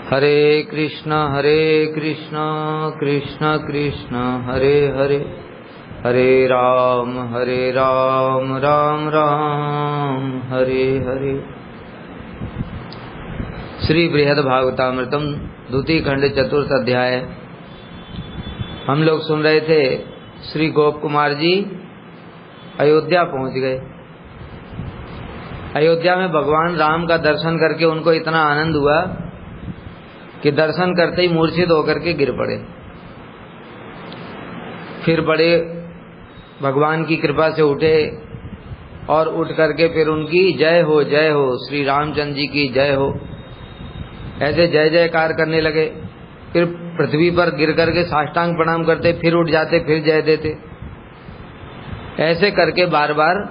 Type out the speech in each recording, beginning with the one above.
हरे कृष्ण कृष्ण कृष्ण हरे हरे, हरे राम राम राम हरे हरे। श्री बृहद भागवतामृतम द्वितीय खंड चतुर्थ अध्याय। हम लोग सुन रहे थे श्री गोप कुमार जी अयोध्या पहुंच गए। अयोध्या में भगवान राम का दर्शन करके उनको इतना आनंद हुआ कि दर्शन करते ही मूर्छित होकर के गिर पड़े। फिर बड़े भगवान की कृपा से उठे और उठ करके फिर उनकी जय हो श्री रामचंद्र जी की जय हो, ऐसे जय जयकार करने लगे। फिर पृथ्वी पर गिर करके साष्टांग प्रणाम करते, फिर उठ जाते, फिर जय देते। ऐसे करके बार बार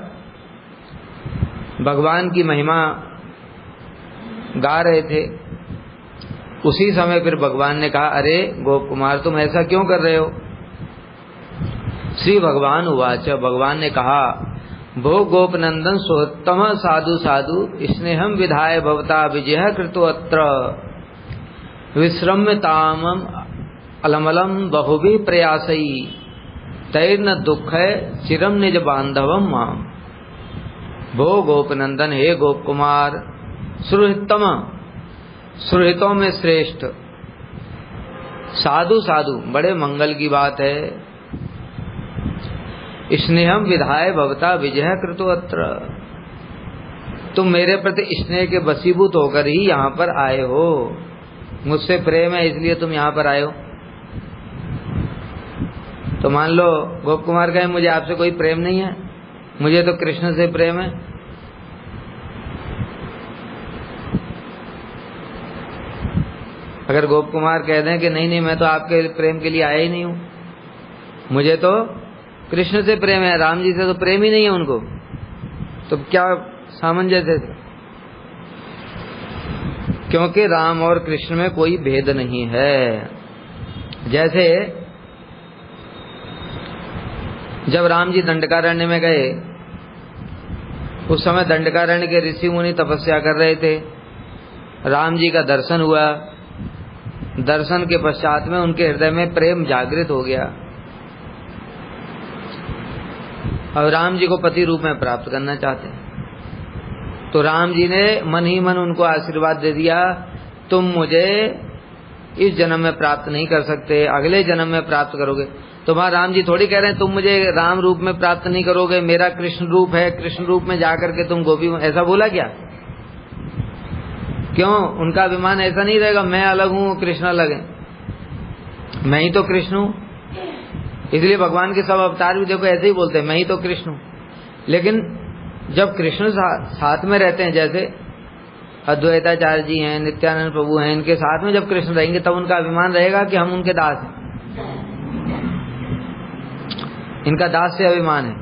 भगवान की महिमा गा रहे थे। उसी समय फिर भगवान ने कहा, अरे गोप कुमार तुम ऐसा क्यों कर रहे हो? श्री भगवान उवाच, भगवान ने कहा, भो गोप नंदन सोत्तम साधु साधु स्नेहम विधाय भवता विजय कृतो अत्र विश्रम्यताम अलमलम बहुभि प्रयासई तैर्न दुख चिरम निज बांधवम माम। भो गोप नंदन, हे गोप कुमार, सुहृतम, सुहृतों में श्रेष्ठ, साधु साधु बड़े मंगल की बात है। स्नेहम विधाय भवता विजय कृतो अत्र, तुम मेरे प्रति स्नेह के वशीभूत होकर ही यहाँ पर आए हो। मुझसे प्रेम है इसलिए तुम यहाँ पर आए हो। तो मान लो गोप कुमार कहे, मुझे आपसे कोई प्रेम नहीं है, मुझे तो कृष्ण से प्रेम है। अगर गोप कुमार कह दें कि नहीं मैं तो आपके प्रेम के लिए आया ही नहीं हूं, मुझे तो कृष्ण से प्रेम है, राम जी से तो प्रेम ही नहीं है उनको, तो क्या सामंजस्य है? क्योंकि राम और कृष्ण में कोई भेद नहीं है। जैसे जब राम जी दंडकारण्य में गए, उस समय दंडकारण्य के ऋषि मुनि तपस्या कर रहे थे। राम जी का दर्शन हुआ। दर्शन के पश्चात में उनके हृदय में प्रेम जागृत हो गया और राम जी को पति रूप में प्राप्त करना चाहते हैं। तो राम जी ने मन ही मन उनको आशीर्वाद दे दिया, तुम मुझे इस जन्म में प्राप्त नहीं कर सकते, अगले जन्म में प्राप्त करोगे। तो वहां राम जी थोड़ी कह रहे हैं तुम मुझे राम रूप में प्राप्त नहीं करोगे, मेरा कृष्ण रूप है, कृष्ण रूप में जाकर के तुम गोपी, ऐसा बोला क्या? क्यों? उनका अभिमान ऐसा नहीं रहेगा मैं अलग हूं कृष्ण अलग है, मैं ही तो कृष्ण हूं। इसलिए भगवान के सब अवतार भी देखो ऐसे ही बोलते हैं, मैं ही तो कृष्ण हूं। लेकिन जब कृष्ण साथ में रहते हैं, जैसे अद्वैताचार्य जी हैं, नित्यानंद प्रभु हैं, इनके साथ में जब कृष्ण रहेंगे तब उनका अभिमान रहेगा कि हम उनके दास हैं, इनका दास से अभिमान है।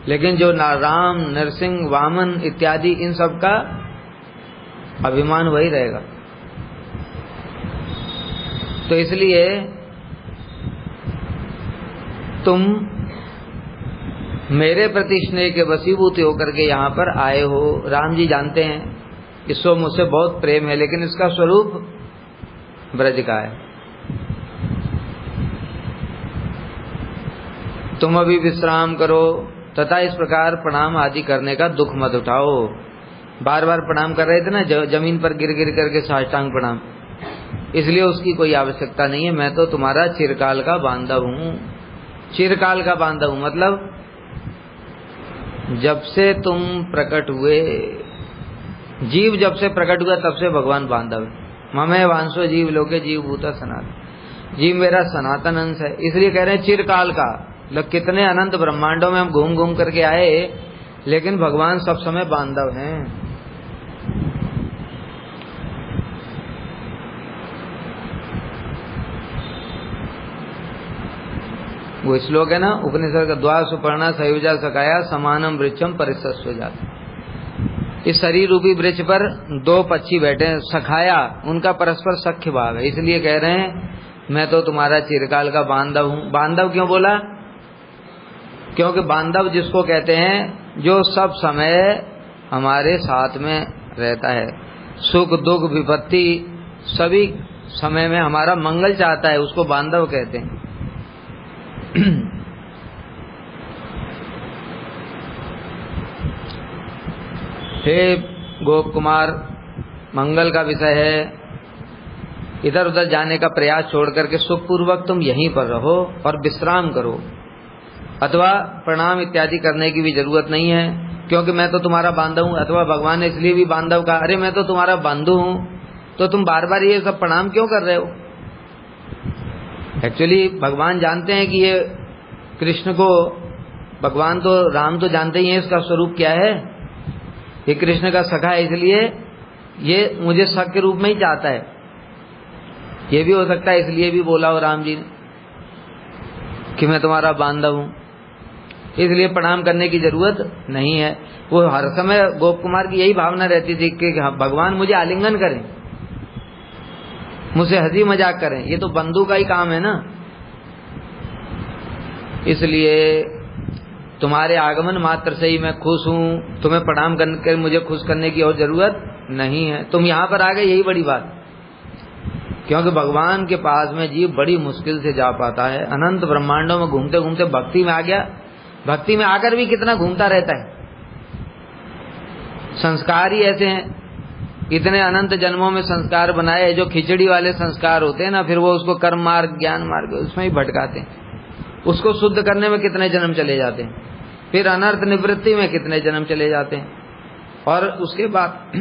लेकिन जो राम, नरसिंह, वामन इत्यादि, इन सब का अभिमान वही रहेगा। तो इसलिए तुम मेरे प्रति स्नेह के वशीभूत होकर के यहाँ पर आए हो। राम जी जानते हैं इसको मुझसे बहुत प्रेम है, लेकिन इसका स्वरूप ब्रज का है। तुम अभी विश्राम करो तथा इस प्रकार प्रणाम आदि करने का दुख मत उठाओ। बार बार प्रणाम कर रहे थे ना, जमीन पर गिर गिर करके साष्टांग प्रणाम, इसलिए उसकी कोई आवश्यकता नहीं है। मैं तो तुम्हारा चिरकाल का बांधव हूँ। चिरकाल का बांधव हूँ मतलब जब से तुम प्रकट हुए, जीव जब से प्रकट हुआ तब से भगवान बांधव है। ममे वांसो जीव लोके जीव भूता सनातन, जीव मेरा सनातन अंश है। इसलिए कह रहे हैं चिरकाल का, मतलब कितने अनंत ब्रह्मांडों में हम घूम घूम करके आए, लेकिन भगवान सब समय बांधव हैं। वो श्लोक है ना उपनिषद का, द्वा सुपर्णा सयुजा सकाया समानम वृक्षम परिसस्व जात। इस शरीर रूपी वृक्ष पर दो पक्षी बैठे हैं, सखाया, उनका परस्पर सख्य भाव है। इसलिए कह रहे हैं मैं तो तुम्हारा चिरकाल का बांधव हूँ। बांधव क्यों बोला? क्योंकि बांधव जिसको कहते हैं जो सब समय हमारे साथ में रहता है, सुख दुख विपत्ति सभी समय में हमारा मंगल चाहता है, उसको बांधव कहते हैं। हे गोप कुमार, मंगल का विषय है, इधर उधर जाने का प्रयास छोड़ करके सुखपूर्वक तुम यहीं पर रहो और विश्राम करो, अथवा प्रणाम इत्यादि करने की भी जरूरत नहीं है, क्योंकि मैं तो तुम्हारा बांधव हूँ। अथवा भगवान ने इसलिए भी बांधव कहा, अरे मैं तो तुम्हारा बंधु हूँ, तो तुम बार बार ये सब प्रणाम क्यों कर रहे हो। एक्चुअली भगवान जानते हैं कि ये कृष्ण को, भगवान तो राम तो जानते ही हैं इसका स्वरूप क्या है, ये कृष्ण का सखा है, इसलिए ये मुझे सख के रूप में ही चाहता है। ये भी हो सकता है इसलिए भी बोला हो राम जी ने कि मैं तुम्हारा बांधव हूं, इसलिए प्रणाम करने की जरूरत नहीं है। वो हर समय गोप कुमार की यही भावना रहती थी कि भगवान मुझे आलिंगन करें, मुझसे हंसी मजाक करें, ये तो बंधु का ही काम है ना। इसलिए तुम्हारे आगमन मात्र से ही मैं खुश हूं, तुम्हें प्रणाम करके मुझे खुश करने की और जरूरत नहीं है। तुम यहाँ पर आ गए, यही बड़ी बात, क्योंकि भगवान के पास में जीव बड़ी मुश्किल से जा पाता है। अनंत ब्रह्मांडों में घूमते घूमते भक्ति में आ गया, भक्ति में आकर भी कितना घूमता रहता है। संस्कार ही ऐसे हैं, इतने अनंत जन्मों में संस्कार बनाए, जो खिचड़ी वाले संस्कार होते हैं ना, फिर वो उसको कर्म मार्ग ज्ञान मार्ग उसमें ही भटकाते हैं। उसको शुद्ध करने में कितने जन्म चले जाते हैं, फिर अनर्थ निवृत्ति में कितने जन्म चले जाते हैं, और उसके बाद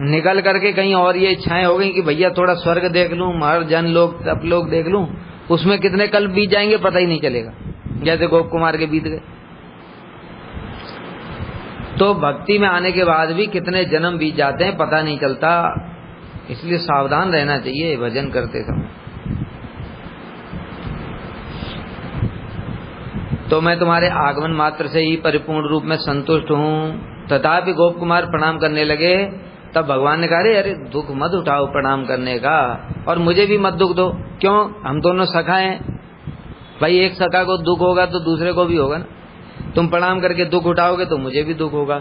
निकल करके कहीं और ये इच्छाएं हो गई कि भैया थोड़ा स्वर्ग देख लूं, हर जन लोग तप लोग देख लूं, उसमें कितने कल बीत जाएंगे पता ही नहीं चलेगा, जैसे गोप कुमार के बीत गए। तो भक्ति में आने के बाद भी कितने जन्म बीत जाते हैं पता नहीं चलता, इसलिए सावधान रहना चाहिए भजन करते समय। तो मैं तुम्हारे आगमन मात्र से ही परिपूर्ण रूप में संतुष्ट हूँ। तथापि गोप कुमार प्रणाम करने लगे, तब भगवान ने कहा, अरे दुख मत उठाओ प्रणाम करने का, और मुझे भी मत दुख दो। क्यों, हम दोनों सखा हैं भाई, एक सखा को दुख होगा तो दूसरे को भी होगा ना। तुम प्रणाम करके दुख उठाओगे तो मुझे भी दुख होगा।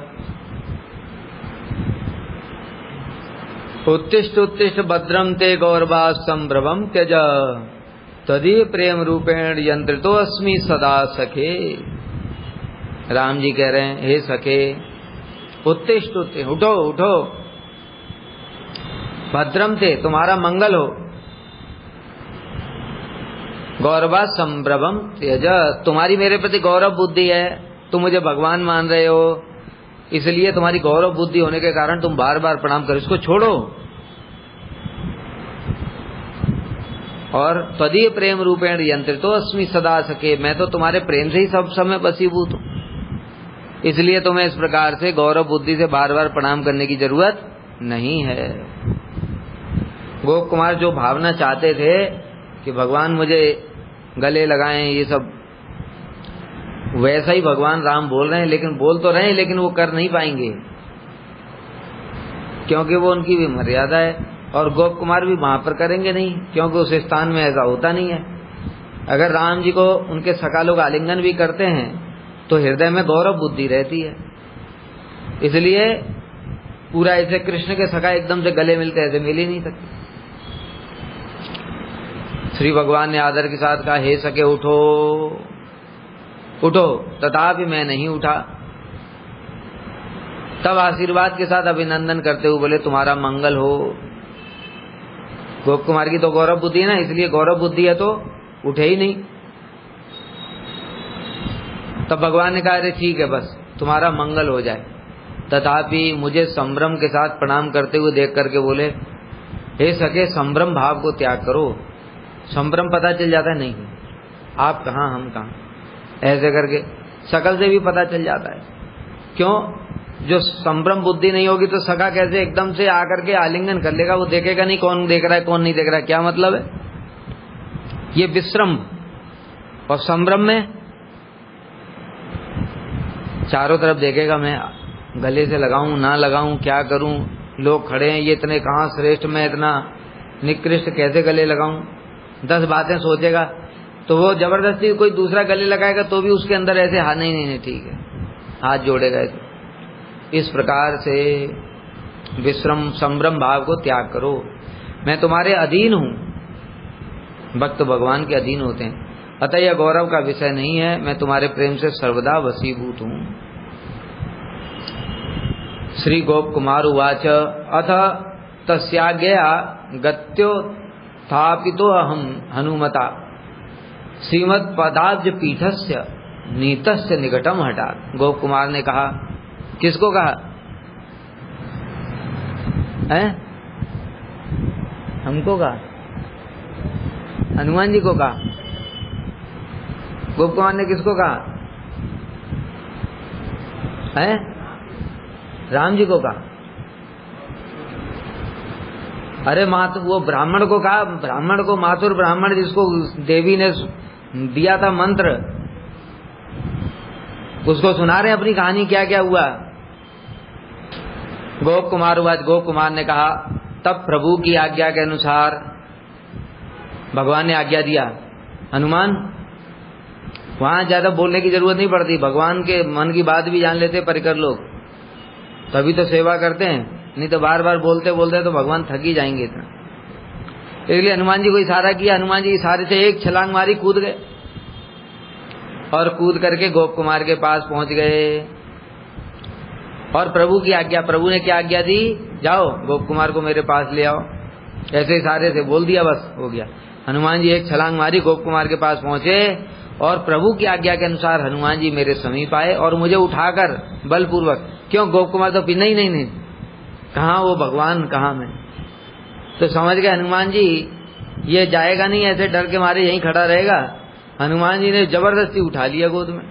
उत्तिष्ठ उत्तिष्ठ भद्रम ते गौरवा संभ्रमम त्यज तदीय प्रेम रूपेण यंत्रितो अस्मि सदा सखे। राम जी कह रहे हैं, हे सखे उत्तिष्ठ उत्तिष्ठ, उठो उठो, भद्रम ते तुम्हारा मंगल हो, गौरवा संभ्रमम त्यज तुम्हारी मेरे प्रति गौरव बुद्धि है, तुम मुझे भगवान मान रहे हो, इसलिए तुम्हारी गौरव बुद्धि होने के कारण तुम बार बार प्रणाम करो, इसको छोड़ो। और तदीय प्रेम रूपेण यंत्रितो अस्मि सदा सखे, मैं तो तुम्हारे प्रेम से ही सब समय बसीभूत हूं, इसलिए तुम्हें इस प्रकार से गौरव बुद्धि से बार बार प्रणाम करने की जरूरत नहीं है। गोप कुमार जो भावना चाहते थे कि भगवान मुझे गले लगाएं, ये सब वैसा ही भगवान राम बोल रहे हैं, लेकिन बोल तो रहे हैं लेकिन वो कर नहीं पाएंगे, क्योंकि वो उनकी भी मर्यादा है। और गोप कुमार भी वहां पर करेंगे नहीं, क्योंकि उस स्थान में ऐसा होता नहीं है। अगर राम जी को उनके सखा लोग आलिंगन भी करते हैं तो हृदय में गौरव बुद्धि रहती है, इसलिए पूरा ऐसे कृष्ण के सखा एकदम से गले मिलते ऐसे मिल ही नहीं सकते। श्री भगवान ने आदर के साथ कहा, हे सखे उठो उठो, तथापि मैं नहीं उठा। तब आशीर्वाद के साथ अभिनंदन करते हुए बोले, तुम्हारा मंगल हो। गोप कुमार की तो गौरव बुद्धि है ना, इसलिए गौरव बुद्धि है तो उठे ही नहीं। तब भगवान ने कहा, अरे ठीक है, बस तुम्हारा मंगल हो जाए। तथापि मुझे संभ्रम के साथ प्रणाम करते हुए देख करके बोले, हे सके संभ्रम भाव को त्याग करो। संभ्रम पता चल जाता है, नहीं आप कहाँ हम कहाँ, ऐसे करके शकल से भी पता चल जाता है। क्यों, जो संभ्रम बुद्धि नहीं होगी तो सखा कैसे एकदम से आकर के आलिंगन कर लेगा, वो देखेगा नहीं कौन देख रहा है कौन नहीं देख रहा है, क्या मतलब है। ये विश्रम और संभ्रम में चारों तरफ देखेगा, मैं गले से लगाऊं ना लगाऊं, क्या करूं, लोग खड़े हैं, ये इतने कहाँ श्रेष्ठ, मैं इतना निकृष्ट कैसे गले लगाऊं, 10 बातें सोचेगा। तो वो जबरदस्ती कोई दूसरा गले लगाएगा तो भी उसके अंदर ऐसे हाँ नहीं ठीक है, हाथ जोड़ेगा। इस प्रकार से विश्रम संभ्रम भाव को त्याग करो। मैं तुम्हारे अधीन हूं। भक्त भगवान के अधीन होते हैं, अतः यह गौरव का विषय नहीं है। मैं तुम्हारे प्रेम से सर्वदा वशीभूत हूं। श्री गोप कुमार उवाच अथ तस्याज्ञया गत्योत्थापितो अहम हनुमता श्रीमत्पदाब्ज पीठस्य नीतस्य निकटम हटा। गोप कुमार ने कहा, किसको कहा है? हमको कहा, हनुमान जी को कहा। गोप कुमार ने किसको कहा है? राम जी को कहा। अरे वो ब्राह्मण को कहा, ब्राह्मण को, माथुर ब्राह्मण जिसको देवी ने दिया था मंत्र, उसको सुना रहे अपनी कहानी, क्या क्या हुआ। गोप कुमार ने कहा, तब प्रभु की आज्ञा के अनुसार भगवान ने आज्ञा दिया। हनुमान, वहां ज्यादा बोलने की जरूरत नहीं पड़ती, भगवान के मन की बात भी जान लेते परिकर लोग, तभी तो सेवा करते हैं, नहीं तो बार बार बोलते बोलते तो भगवान थक ही जाएंगे इतना। इसलिए हनुमान जी को इशारा किया, हनुमान जी इशारे से एक छलांग मारी, कूद गए और कूद करके गोप कुमार के पास पहुंच गए। और प्रभु की आज्ञा, प्रभु ने क्या आज्ञा दी, जाओ गोप कुमार को मेरे पास ले आओ। ऐसे इशारे से बोल दिया, बस हो गया। हनुमान जी एक छलांग मारी, गोप कुमार के पास पहुंचे और प्रभु की आज्ञा के अनुसार हनुमान जी मेरे समीप आए और मुझे उठाकर बलपूर्वक, क्यों गोप कुमार तो नहीं, कहाँ वो भगवान, कहाँ मैं, तो समझ गए हनुमान जी ये जाएगा नहीं, ऐसे डर के मारे यहीं खड़ा रहेगा। हनुमान जी ने जबरदस्ती उठा लिया गोद में।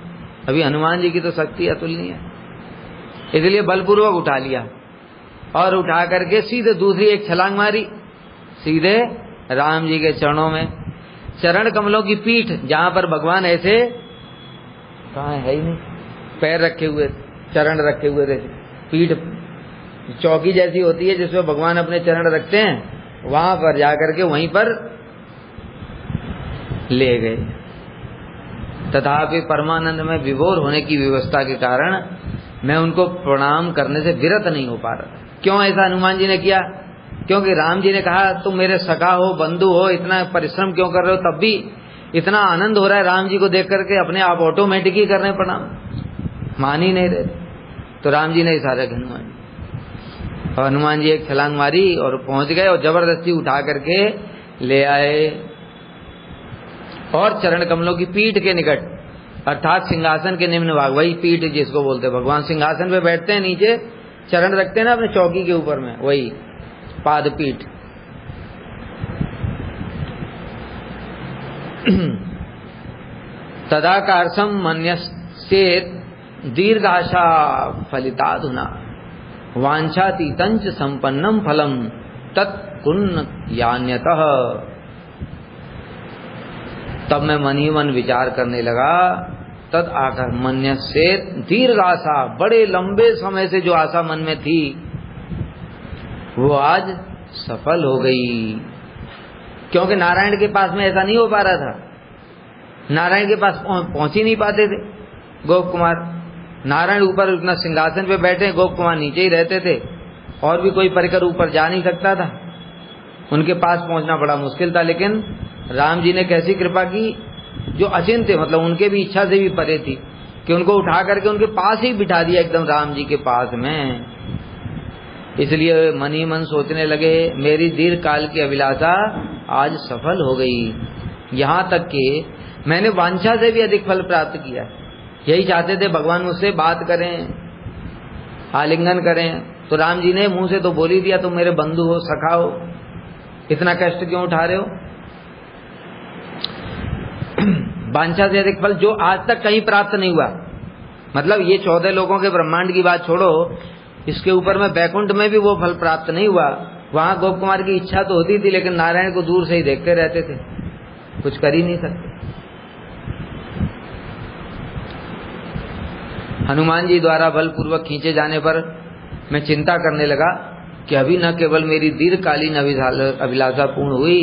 अभी हनुमान जी की तो शक्ति अतुलनीय है, इसलिए बलपूर्वक उठा लिया और उठा करके सीधे दूसरी एक छलांग मारी, सीधे राम जी के चरणों में। चरण कमलों की पीठ, जहां पर भगवान ऐसे, कहाँ है ही नहीं, पैर रखे हुए, चरण रखे हुए थे, पीठ चौकी जैसी होती है जिसमें भगवान अपने चरण रखते हैं, वहां पर जाकर के वहीं पर ले गए। तथापि परमानंद में विभोर होने की व्यवस्था के कारण मैं उनको प्रणाम करने से विरत नहीं हो पा रहा। क्यों ऐसा हनुमान जी ने किया? क्योंकि राम जी ने कहा तुम मेरे सखा हो, बंधु हो, इतना परिश्रम क्यों कर रहे हो, तब भी इतना आनंद हो रहा है राम जी को देख करके, अपने आप ऑटोमेटिक ही कर रहे प्रणाम, मान ही नहीं रहे। तो राम जी ने इशारा किया हनुमान जी, और हनुमान जी एक छलांग मारी और पहुंच गए और जबरदस्ती उठा करके ले आए और चरण कमलों की पीठ के निकट, अर्थात सिंहासन के निम्न भाग, वही पीठ जिसको बोलते भगवान सिंहासन पे बैठते हैं, नीचे चरण रखते हैं ना अपने चौकी के ऊपर में, वही पाद पीठ। तदाकार्षम मन्यस्येत दीर्घाशा फलिताधुना वांछातीतंच संपन्नम फलम तत्कुन्न यान्यतः। तब मैं मन ही मन विचार करने लगा, तद आकर मन्यस्येत दीर्घ आशा, बड़े लंबे समय से जो आशा मन में थी वो आज सफल हो गई। क्योंकि नारायण के पास में ऐसा नहीं हो पा रहा था, नारायण के पास पहुंच ही नहीं पाते थे गोप कुमार। नारायण ऊपर उतना सिंहासन पे बैठे, गोप कुमार नीचे ही रहते थे, और भी कोई परिकर ऊपर जा नहीं सकता था, उनके पास पहुंचना बड़ा मुश्किल था। लेकिन राम जी ने कैसी कृपा की, जो अचिंत्य, मतलब उनके भी इच्छा से भी परे थी, कि उनको उठा करके उनके पास ही बिठा दिया, एकदम राम जी के पास में। इसलिए मन ही मन सोचने लगे मेरी दीर्घ काल की अभिलाषा आज सफल हो गई। यहाँ तक कि मैंने वांछा से भी अधिक फल प्राप्त किया। यही चाहते थे भगवान मुझसे बात करें, आलिंगन करें, तो राम जी ने मुंह से तो बोल ही दिया तुम मेरे बंधु हो, सखा हो, इतना कष्ट क्यों उठा रहे हो। वांछा से अधिक फल जो आज तक कहीं प्राप्त नहीं हुआ, मतलब ये 14 लोगों के ब्रह्मांड की बात छोड़ो, इसके ऊपर में बैकुंठ में भी वो फल प्राप्त नहीं हुआ। वहां गोप कुमार की इच्छा तो होती थी, लेकिन नारायण को दूर से ही देखते रहते थे, कुछ कर ही नहीं सकते। हनुमान जी द्वारा बलपूर्वक खींचे जाने पर मैं चिंता करने लगा कि अभी न केवल मेरी दीर्घकालीन अभिलाषा पूर्ण हुई,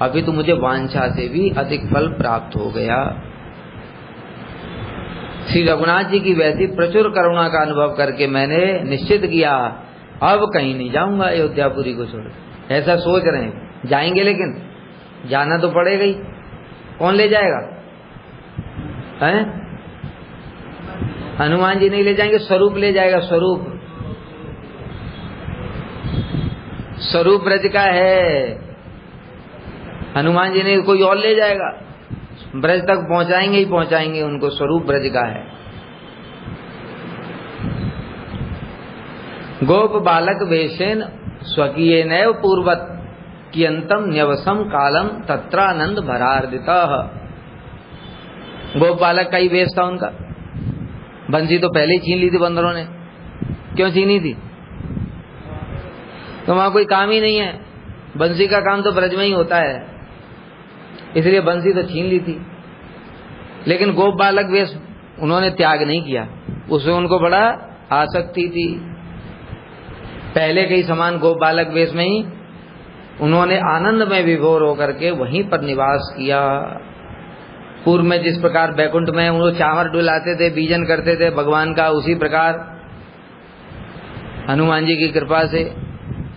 अभी तो मुझे वांछा से भी अधिक फल प्राप्त हो गया। श्री रघुनाथ जी की वैसी प्रचुर करुणा का अनुभव करके मैंने निश्चित किया अब कहीं नहीं जाऊंगा अयोध्यापुरी को छोड़। ऐसा सोच रहे हैं। जाएंगे लेकिन जाना तो पड़ेगा ही। कौन ले जाएगा? हैं? हनुमान जी नहीं ले जाएंगे, स्वरूप ले जाएगा। स्वरूप स्वरूप ब्रज का है, हनुमान जी नहीं कोई और ले जाएगा। ब्रज तक पहुंचाएंगे ही पहुंचाएंगे उनको, स्वरूप ब्रज का है। गोप बालक वेशेन स्वकीय नैव पूर्वत कियंतम न्यवसम कालम तत्रानंद भरार्दितः। गोप बालक का ही वेश था उनका। बंसी तो पहले ही छीन ली थी बंदरों ने। क्यों छीनी थी? तो वहां कोई काम ही नहीं है, बंसी का काम तो ब्रज में ही होता है, इसलिए बंसी तो छीन ली थी। लेकिन गोप बालक वेश उन्होंने त्याग नहीं किया, उसमें उनको बड़ा आसक्ति थी। पहले के ही समान गोप बालक वेश में ही उन्होंने आनंद में विभोर होकर के वहीं पर निवास किया। पूर्व में जिस प्रकार बैकुंठ में उनको चावर डुलाते थे, बीजन करते थे भगवान का, उसी प्रकार हनुमान जी की कृपा से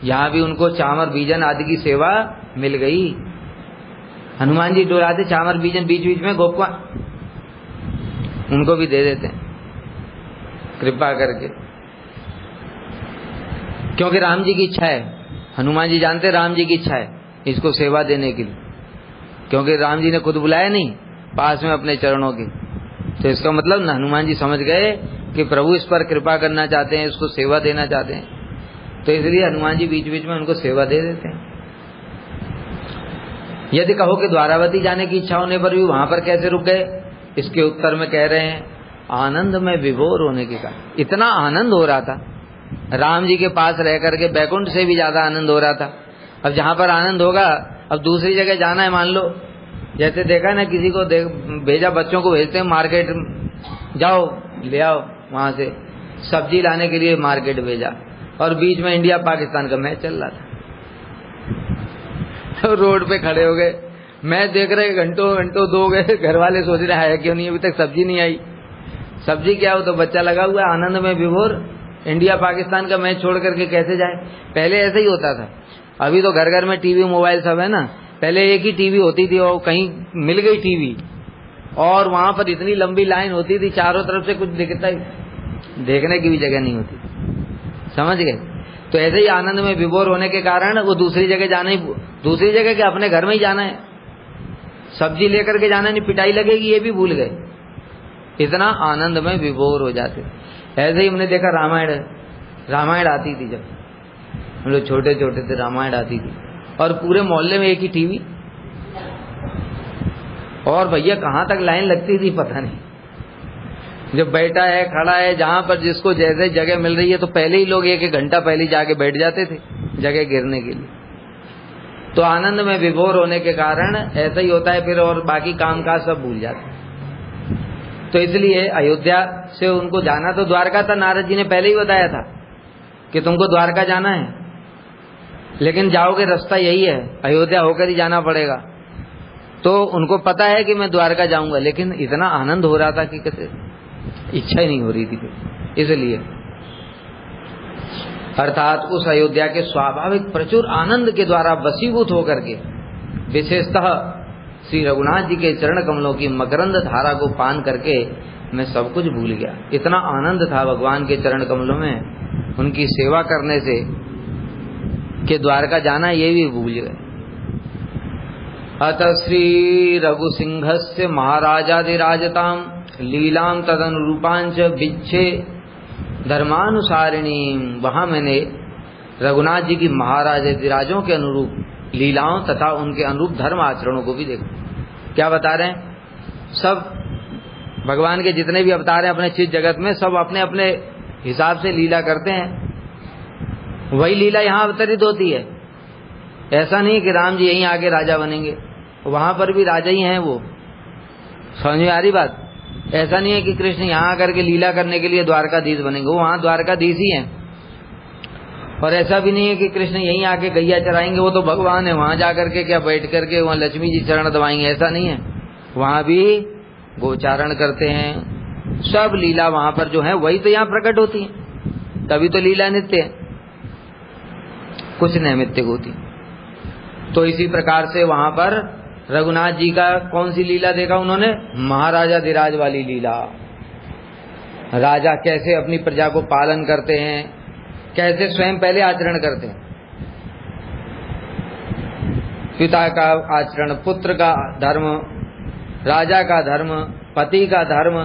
यहाँ भी उनको चामर बीजन आदि की सेवा मिल गई। हनुमान जी डुलाते चामर बीजन बीच बीच में, गोपवा उनको भी दे देते हैं कृपा करके, क्योंकि राम जी की इच्छा है। हनुमान जी जानते राम जी की इच्छा है इसको सेवा देने के लिए, क्योंकि राम जी ने खुद बुलाया नहीं पास में अपने चरणों के। तो इसका मतलब न हनुमान जी समझ गए कि प्रभु इस पर कृपा करना चाहते हैं, इसको सेवा देना चाहते हैं, तो इसलिए हनुमान जी बीच बीच में उनको सेवा दे देते हैं। यदि कहो कि द्वारावती जाने की इच्छा होने पर भी वहां पर कैसे रुक गए, इसके उत्तर में कह रहे हैं आनंद में विभोर होने के कारण। इतना आनंद हो रहा था राम जी के पास रह करके, बैकुंठ से भी ज्यादा आनंद हो रहा था। अब जहां पर आनंद होगा, अब दूसरी जगह जाना है, मान लो जैसे देखा ना किसी को भेजा, बच्चों को भेजते हैं मार्केट, जाओ ले आओ, वहां से सब्जी लाने के लिए मार्केट भेजा, और बीच में इंडिया पाकिस्तान का मैच चल रहा था। तो रोड पे खड़े हो गए, मैच देख रहे, घंटों घंटों दो गए, घर वाले सोच रहे हैं क्यों नहीं अभी तक सब्जी नहीं आई। सब्जी क्या हो, तो बच्चा लगा हुआ है आनंद में विभोर, इंडिया पाकिस्तान का मैच छोड़ करके कैसे जाए। पहले ऐसे ही होता था, अभी तो घर घर में टीवी मोबाइल सब है ना। पहले एक ही टीवी होती थी, और कहीं मिल गई टीवी और वहां पर इतनी लंबी लाइन होती थी, चारों तरफ से कुछ दिखता, देखने की भी जगह नहीं होती, समझ गए। तो ऐसे ही आनंद में विभोर होने के कारण वो दूसरी जगह जाना ही, दूसरी जगह के अपने घर में ही जाना है, सब्जी लेकर के जाना नहीं, पिटाई लगेगी ये भी भूल गए, इतना आनंद में विभोर हो जाते। ऐसे ही हमने देखा रामायण आती थी, जब हम लोग छोटे छोटे थे रामायण आती थी, और पूरे मोहल्ले में एक ही टीवी, और भैया कहाँ तक लाइन लगती थी पता नहीं। जब बैठा है खड़ा है, जहां पर जिसको जैसे जगह मिल रही है, तो पहले ही लोग एक घंटा पहले जाके बैठ जाते थे जगह गिरने के लिए। तो आनंद में विभोर होने के कारण ऐसा ही होता है फिर, और बाकी काम काज सब भूल जाते हैं। तो इसलिए अयोध्या से उनको जाना तो द्वारका था, नारद जी ने पहले ही बताया था कि तुमको द्वारका जाना है, लेकिन जाओगे रास्ता यही है, अयोध्या होकर ही जाना पड़ेगा। तो उनको पता है कि मैं द्वारका जाऊंगा, लेकिन इतना आनंद हो रहा था कि कैसे इच्छा ही नहीं हो रही थी, इसलिए अर्थात उस अयोध्या के स्वाभाविक प्रचुर आनंद के द्वारा वशीभूत होकर के, विशेषतः श्री रघुनाथ जी के चरण कमलों की मकरंद धारा को पान करके मैं सब कुछ भूल गया। इतना आनंद था भगवान के चरण कमलों में, उनकी सेवा करने से, कि द्वारका जाना ये भी भूल गए। अतः श्री रघुसिंहस्य महाराजाधिराजताम लीलाम तदनुरूपांच बिच्छे धर्मानुसारिणी। वहां मैंने रघुनाथ जी की महाराजाधिराजों के अनुरूप लीलाओं तथा उनके अनुरूप धर्म आचरणों को भी देखो। क्या बता रहे हैं, सब भगवान के जितने भी अवतार हैं अपने चित्त जगत में, सब अपने अपने हिसाब से लीला करते हैं, वही लीला यहाँ अवतरित होती है। ऐसा नहीं कि राम जी यहीं आके राजा बनेंगे, वहां पर भी राजा ही हैं वो, समझ में आ रही बात। ऐसा नहीं है कि कृष्ण यहाँ आकर के लीला करने के लिए द्वारकाधीश बनेंगे, वो वहां द्वारकाधीश ही हैं। और ऐसा भी नहीं है कि कृष्ण यहीं आके गैया चराएंगे, वो तो भगवान है, वहां जाकर के क्या बैठ करके वहां लक्ष्मी जी चरण दबाएंगे, ऐसा नहीं है। वहां भी गोचारण करते हैं, सब लीला वहां पर जो है वही तो यहाँ प्रकट होती है, तभी तो लीला नित्य है, कुछ नैमित्तिक होती। तो इसी प्रकार से वहां पर रघुनाथ जी का कौन सी लीला देखा उन्होंने? महाराजाधिराज वाली लीला। राजा कैसे अपनी प्रजा को पालन करते हैं, कैसे स्वयं पहले आचरण करते हैं, पिता का आचरण, पुत्र का धर्म, राजा का धर्म, पति का धर्म,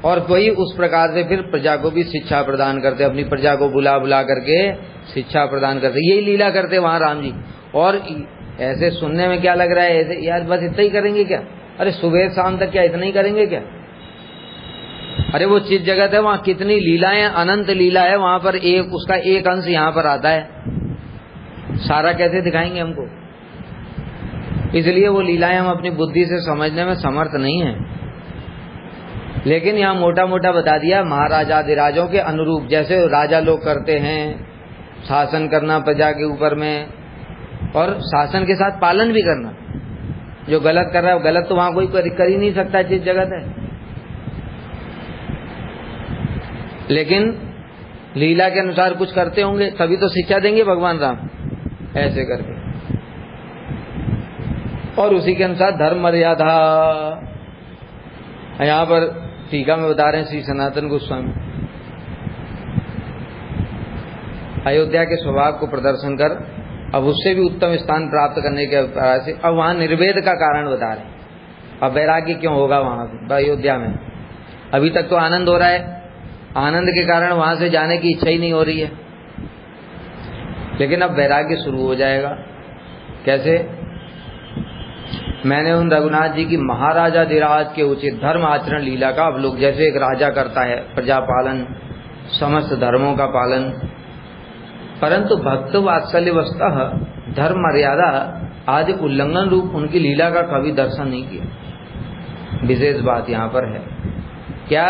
और वही उस प्रकार से फिर प्रजा को भी शिक्षा प्रदान करते, अपनी प्रजा को बुला बुला करके शिक्षा प्रदान करते। यही लीला करते वहां राम जी। और ऐसे सुनने में क्या लग रहा है, ऐसे यार बस इतना ही करेंगे क्या? अरे सुबह शाम तक क्या इतना ही करेंगे क्या? अरे वो चित जगत है, वहां कितनी लीलाएं, अनंत लीला है वहां पर, एक उसका एक अंश यहाँ पर आता है, सारा कैसे दिखाएंगे हमको? इसलिए वो लीलाएं हम अपनी बुद्धि से समझने में समर्थ नहीं है। लेकिन यहाँ मोटा मोटा बता दिया, महाराजाधिराजों के अनुरूप, जैसे राजा लोग करते हैं, शासन करना प्रजा के ऊपर में, और शासन के साथ पालन भी करना। जो गलत कर रहा है गलत तो वहां कोई कर ही नहीं सकता, जिस जगत है। लेकिन लीला के अनुसार कुछ करते होंगे, तभी तो शिक्षा देंगे भगवान राम, ऐसे करके। और उसी के अनुसार धर्म मर्यादा यहाँ पर टीका में बता रहे हैं श्री सनातन गोस्वामी। अयोध्या के स्वभाव को प्रदर्शन कर अब उससे भी उत्तम स्थान प्राप्त करने के अभिप्राय से अब वहां निर्वेद का कारण बता रहे हैं। अब वैराग्य क्यों होगा वहां अयोध्या में? अभी तक तो आनंद हो रहा है, आनंद के कारण वहां से जाने की इच्छा ही नहीं हो रही है, लेकिन अब वैराग्य शुरू हो जाएगा। कैसे? मैंने उन रघुनाथ जी की महाराजाधिराज के उचित धर्म आचरण लीला का अवलोकन, जैसे एक राजा करता है प्रजा पालन, समस्त धर्मों का पालन, परंतु भक्त वात्सल्यवस्तः धर्म मर्यादा आदि उल्लंघन रूप उनकी लीला का कभी दर्शन नहीं किया। विशेष बात यहाँ पर है क्या?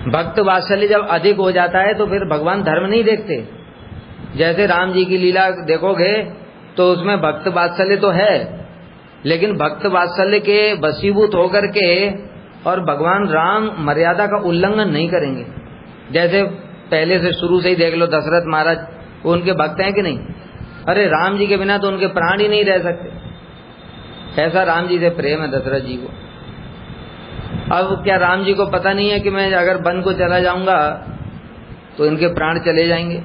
भक्त वात्सल्य जब अधिक हो जाता है तो फिर भगवान धर्म नहीं देखते। जैसे राम जी की लीला देखोगे तो उसमें भक्त वात्सल्य तो है, लेकिन भक्त वात्सल्य के वशीभूत होकर के और भगवान राम मर्यादा का उल्लंघन नहीं करेंगे। जैसे पहले से शुरू से ही देख लो, दशरथ महाराज वो उनके भक्त हैं कि नहीं? अरे राम जी के बिना तो उनके प्राण ही नहीं रह सकते, ऐसा राम जी से प्रेम है दशरथ जी को। अब क्या राम जी को पता नहीं है कि मैं अगर वन को चला जाऊंगा तो इनके प्राण चले जाएंगे?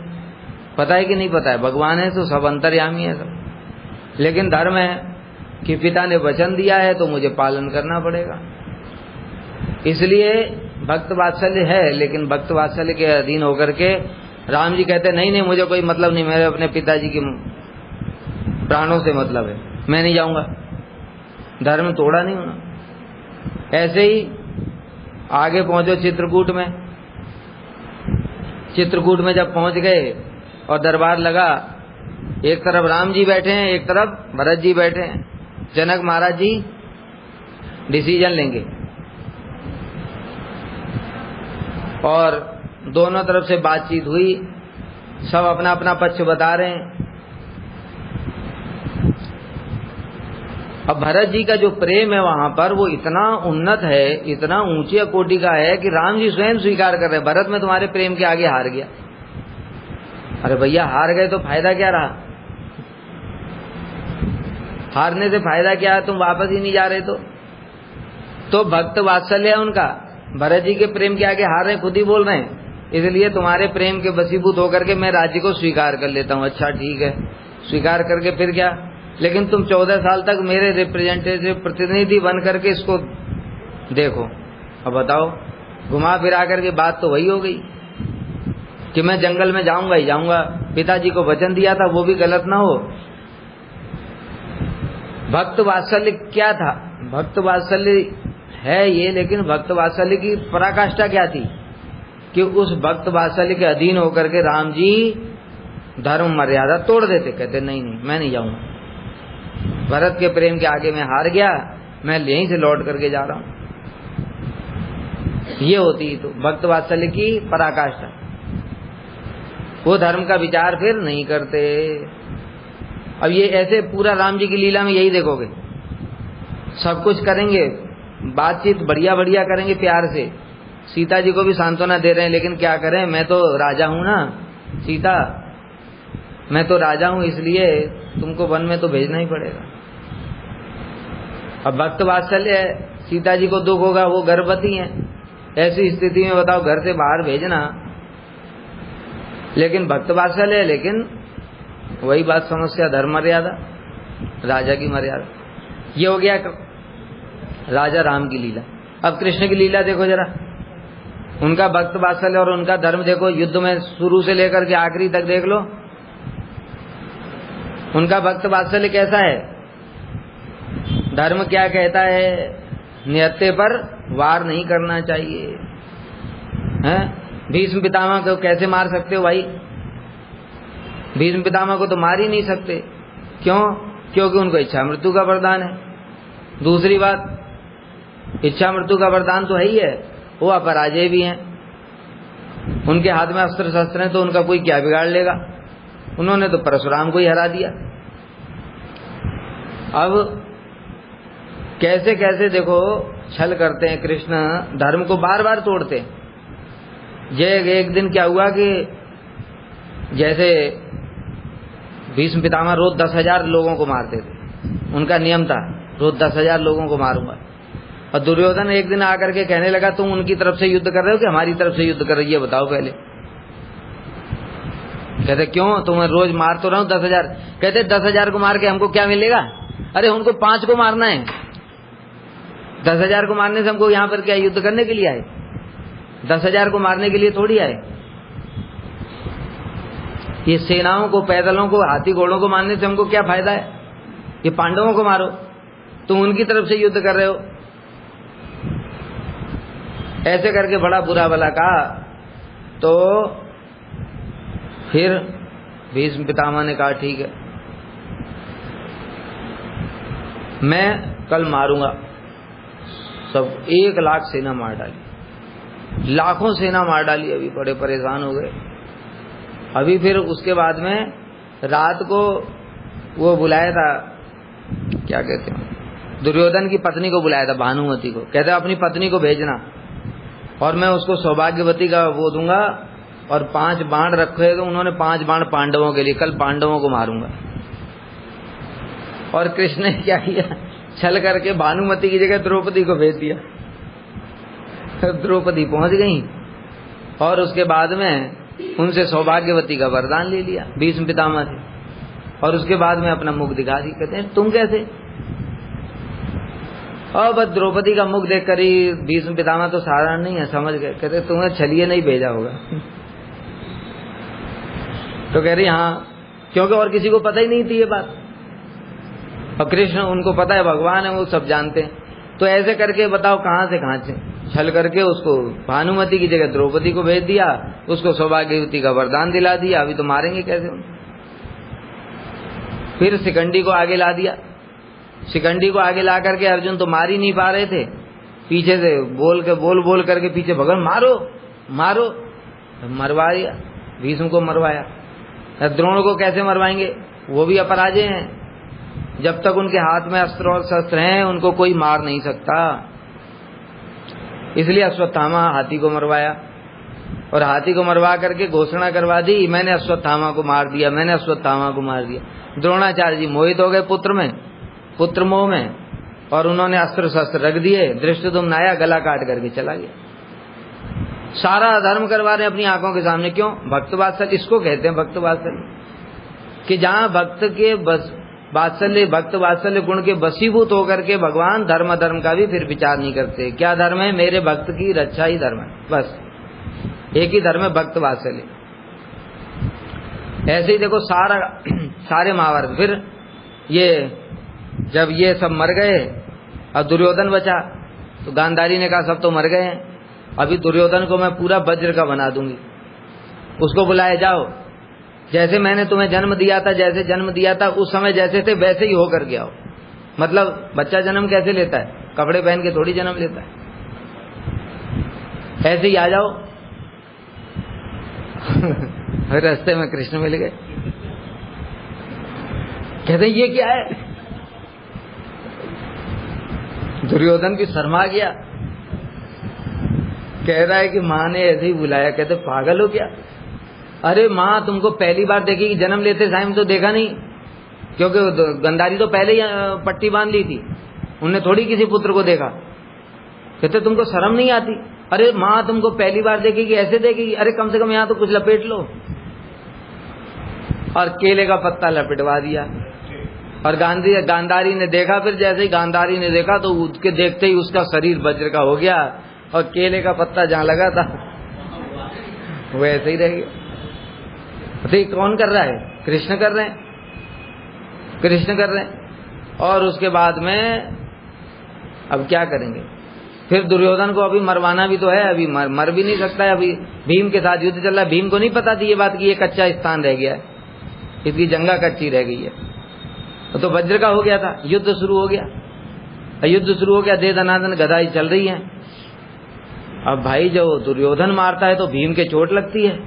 पता है कि नहीं पता है? भगवान है तो सब अंतर्यामी है सब। लेकिन धर्म है कि पिता ने वचन दिया है तो मुझे पालन करना पड़ेगा। इसलिए भक्त वात्सल्य है, लेकिन भक्त वात्सल्य के अधीन होकर के राम जी कहते नहीं नहीं मुझे कोई मतलब नहीं, मेरे अपने पिताजी के प्राणों से मतलब है, मैं नहीं जाऊंगा। धर्म तोड़ा नहीं होना। ऐसे ही आगे पहुंचो चित्रकूट में। चित्रकूट में जब पहुंच गए और दरबार लगा, एक तरफ राम जी बैठे हैं, एक तरफ भरत जी बैठे हैं। जनक महाराज जी डिसीजन लेंगे और दोनों तरफ से बातचीत हुई, सब अपना अपना पक्ष बता रहे हैं। अब भरत जी का जो प्रेम है वहां पर वो इतना उन्नत है, इतना ऊंची कोटि का है कि राम जी स्वयं स्वीकार कर रहे हैं, भरत में तुम्हारे प्रेम के आगे हार गया। अरे भैया हार गए तो फायदा क्या रहा? हारने से फायदा क्या है? तुम वापस ही नहीं जा रहे तो भक्त वात्सल्य है उनका, भरत जी के प्रेम के आगे हार रहे, खुद ही बोल रहे हैं। इसलिए तुम्हारे प्रेम के वशीभूत होकर के मैं राज्य को स्वीकार कर लेता हूँ। अच्छा ठीक है, स्वीकार करके फिर क्या? लेकिन तुम 14 साल तक मेरे रिप्रेजेंटेटिव प्रतिनिधि बन करके इसको देखो। अब बताओ, घुमा फिरा करके बात तो वही हो गई कि मैं जंगल में जाऊंगा ही जाऊंगा, पिताजी को वचन दिया था वो भी गलत ना हो। भक्त वात्सल्य क्या था? भक्त वात्सल्य है ये, लेकिन भक्त वात्सल्य की पराकाष्ठा क्या थी कि उस भक्त वात्सल्य के अधीन होकर के राम जी धर्म मर्यादा तोड़ देते, कहते नहीं नहीं मैं नहीं जाऊंगा, भरत के प्रेम के आगे मैं हार गया, मैं यहीं से लौट करके जा रहा हूं। ये होती तो भक्त वात्सल्य की पराकाष्ठा। वो धर्म का विचार फिर नहीं करते। अब ये ऐसे पूरा राम जी की लीला में यही देखोगे, सब कुछ करेंगे, बातचीत बढ़िया बढ़िया करेंगे प्यार से, सीता जी को भी सांत्वना दे रहे हैं, लेकिन क्या करें, मैं तो राजा हूं ना सीता, मैं तो राजा हूं, इसलिए तुमको वन में तो भेजना ही पड़ेगा। अब भक्त वात्सल्य है, सीता जी को दुख होगा, वो गर्भवती हैं, ऐसी स्थिति में बताओ घर से बाहर भेजना, लेकिन भक्त वात्सल्य है। लेकिन वही बात, समस्या धर्म मर्यादा, राजा की मर्यादा। ये हो गया राजा राम की लीला। अब कृष्ण की लीला देखो जरा, उनका भक्त वात्सल्य और उनका धर्म देखो, युद्ध में शुरू से लेकर के आखिरी तक देख लो, उनका भक्त वात्सल्य कैसा है। धर्म क्या कहता है, निहत्थे पर वार नहीं करना चाहिए, हैं? भीष्म पितामह को कैसे मार सकते हो भाई? भीष्म पितामह को तो मार ही नहीं सकते। क्यों? क्योंकि उनको इच्छा मृत्यु का वरदान है। दूसरी बात, इच्छा मृत्यु का वरदान तो है ही है, वो अपराजय भी हैं, उनके हाथ में अस्त्र शस्त्र हैं, तो उनका कोई क्या बिगाड़ लेगा। उन्होंने तो परशुराम को ही हरा दिया। अब कैसे कैसे देखो छल करते हैं कृष्ण, धर्म को बार बार तोड़ते हैं। एक दिन क्या हुआ कि जैसे भीष्म पितामह रोज 10,000 लोगों को मारते थे, उनका नियम था रोज 10,000 लोगों को मारूंगा। और दुर्योधन एक दिन आकर के कहने लगा, तुम उनकी तरफ से युद्ध कर रहे हो कि हमारी तरफ से युद्ध कर रही है, बताओ पहले। कहते क्यों, तुम्हें रोज मार तो रहा हूं 10,000। कहते 10,000 को मार के हमको क्या मिलेगा? अरे उनको 5 को मारना है, 10,000 को मारने से हमको यहाँ पर क्या युद्ध करने के लिए आए? 10,000 को मारने के लिए थोड़ी आए। ये सेनाओं को, पैदलों को, हाथी घोड़ों को मारने से हमको क्या फायदा है? ये पांडवों को मारो, तुम उनकी तरफ से युद्ध कर रहे हो। ऐसे करके बड़ा बुरा भला कहा। तो फिर भीष्म पितामह ने कहा ठीक है, मैं कल मारूंगा सब। 1 लाख सेना मार डाली, लाखों सेना मार डाली। अभी बड़े परेशान हो गए। अभी फिर उसके बाद में रात को वो बुलाया था, क्या कहते हैं, दुर्योधन की पत्नी को बुलाया था, भानुमति को। कहते अपनी पत्नी को भेजना और मैं उसको सौभाग्यवती का वो दूंगा, और 5 बाण रखे, तो उन्होंने 5 बाण पांडवों के लिए, कल पांडवों को मारूंगा। और कृष्ण ने क्या किया, छल करके भानुमति की जगह द्रौपदी को भेज दिया। द्रौपदी पहुंच गई और उसके बाद में उनसे सौभाग्यवती का वरदान ले लिया भीष्म पितामह से, और उसके बाद में अपना मुख दिखा दी। कहते हैं तुम कैसे? और बस द्रौपदी का मुख देखकर ही भीष्म पितामह तो साधारण नहीं है, समझ गए। कहते तुम्हें छलिए नहीं भेजा होगा। तो कह रही हाँ, क्योंकि और किसी को पता ही नहीं थी ये बात, और कृष्ण उनको पता है, भगवान है, वो सब जानते हैं। तो ऐसे करके बताओ कहां से छल करके उसको भानुमति की जगह द्रौपदी को भेज दिया, उसको सौभाग्यवती का वरदान दिला दिया। अभी तो मारेंगे कैसे उनको? फिर शिखंडी को आगे ला दिया। शिखंडी को आगे ला करके अर्जुन तो मार ही नहीं पा रहे थे, पीछे से बोल करके पीछे भगवान मारो मारो, मरवा दिया। भीष्म को मरवाया। द्रोण को कैसे मरवाएंगे? वो भी अपराजय हैं, जब तक उनके हाथ में अस्त्र और शस्त्र हैं उनको कोई मार नहीं सकता। इसलिए अश्वत्थामा हाथी को मरवाया, और हाथी को मरवा करके घोषणा करवा दी, मैंने अश्वत्थामा को मार दिया, मैंने अश्वत्थामा को मार दिया। द्रोणाचार्य जी मोहित हो गए पुत्र मोह में, और उन्होंने अस्त्र शस्त्र रख दिए। धृष्टद्युम्न आया, गला काट करके चला गया। सारा अधर्म करवा रहे हैं अपनी आंखों के सामने। क्यों? भक्त वात्सल्य, इसको कहते हैं भक्त वात्सल्य, कि जहां भक्त के भक्त वात्सल्य गुण के वशीभूत होकर के भगवान धर्म अधर्म का भी फिर विचार नहीं करते। क्या धर्म है? मेरे भक्त की रक्षा ही धर्म है, बस एक ही धर्म है, भक्त वात्सल्य। ऐसे ही देखो सारे महाभारत। फिर ये जब ये सब मर गए, अब दुर्योधन बचा, तो गांधारी ने कहा सब तो मर गए हैं, अभी दुर्योधन को मैं पूरा वज्र का बना दूंगी। उसको बुलाए जाओ, जैसे मैंने तुम्हें जन्म दिया था उस समय जैसे थे वैसे ही होकर के आओ। मतलब बच्चा जन्म कैसे लेता है? कपड़े पहन के थोड़ी जन्म लेता है, ऐसे ही आ जाओ। रास्ते में कृष्ण मिल गए, कहते ये क्या है? दुर्योधन भी शर्मा गया, कह रहा है कि माँ ने ऐसे ही बुलाया। कहते पागल हो क्या? अरे माँ तुमको पहली बार देखेगी, जन्म लेते टाइम तो देखा नहीं, क्योंकि गंधारी तो पहले ही पट्टी बांध ली थी, उनने थोड़ी किसी पुत्र को देखा। कहते तुमको शर्म नहीं आती? अरे माँ तुमको पहली बार देखेगी, ऐसे देखेगी, अरे कम से कम यहाँ तो कुछ लपेट लो। और केले का पत्ता लपेटवा दिया। और गांधारी ने देखा, फिर जैसे ही गांधारी ने देखा तो उसके देखते ही उसका शरीर वज्र का हो गया, और केले का पत्ता जहाँ लगा था वो ऐसे ही रह गया। तो ये कौन कर रहा है? कृष्ण कर रहे हैं, कृष्ण कर रहे हैं। और उसके बाद में अब क्या करेंगे? फिर दुर्योधन को अभी मरवाना भी तो है, अभी मर भी नहीं सकता है, अभी भीम के साथ युद्ध चल रहा है। भीम को नहीं पता थी ये बात कि ये कच्चा स्थान रह गया है, इसकी जंगा कच्ची रह गई है। तो वज्र का हो गया था, युद्ध शुरू हो गया। युद्ध शुरू हो गया, दे दनादन गदाई चल रही है। अब भाई जो दुर्योधन मारता है तो भीम के चोट लगती है,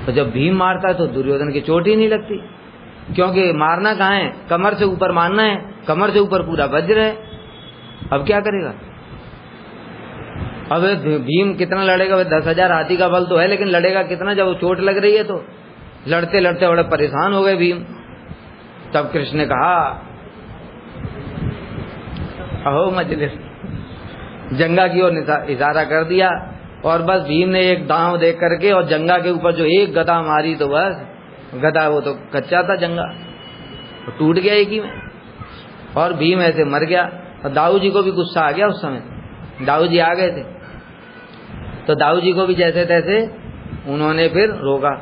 तो जब भीम मारता है तो दुर्योधन की चोट ही नहीं लगती, क्योंकि मारना कहाँ है? कमर से ऊपर मारना है, कमर से ऊपर पूरा वज्र है। अब क्या करेगा? अब भीम कितना लड़ेगा? 10,000 हाथी का बल तो है, लेकिन लड़ेगा कितना जब वो चोट लग रही है? तो लड़ते लड़ते बड़े परेशान हो गए भीम। तब कृष्ण ने कहा अहो मजलिस, जंगा की ओर इशारा कर दिया, और बस भीम ने एक दांव देख करके और जंगा के ऊपर जो एक गदा मारी, तो बस गदा, वो तो कच्चा था जंगा, तो टूट गया एक ही में, और भीम ऐसे मर गया। और दाऊ जी को भी गुस्सा आ गया उस समय, दाऊ जी आ गए थे, तो दाऊ जी को भी जैसे तैसे उन्होंने फिर रोका।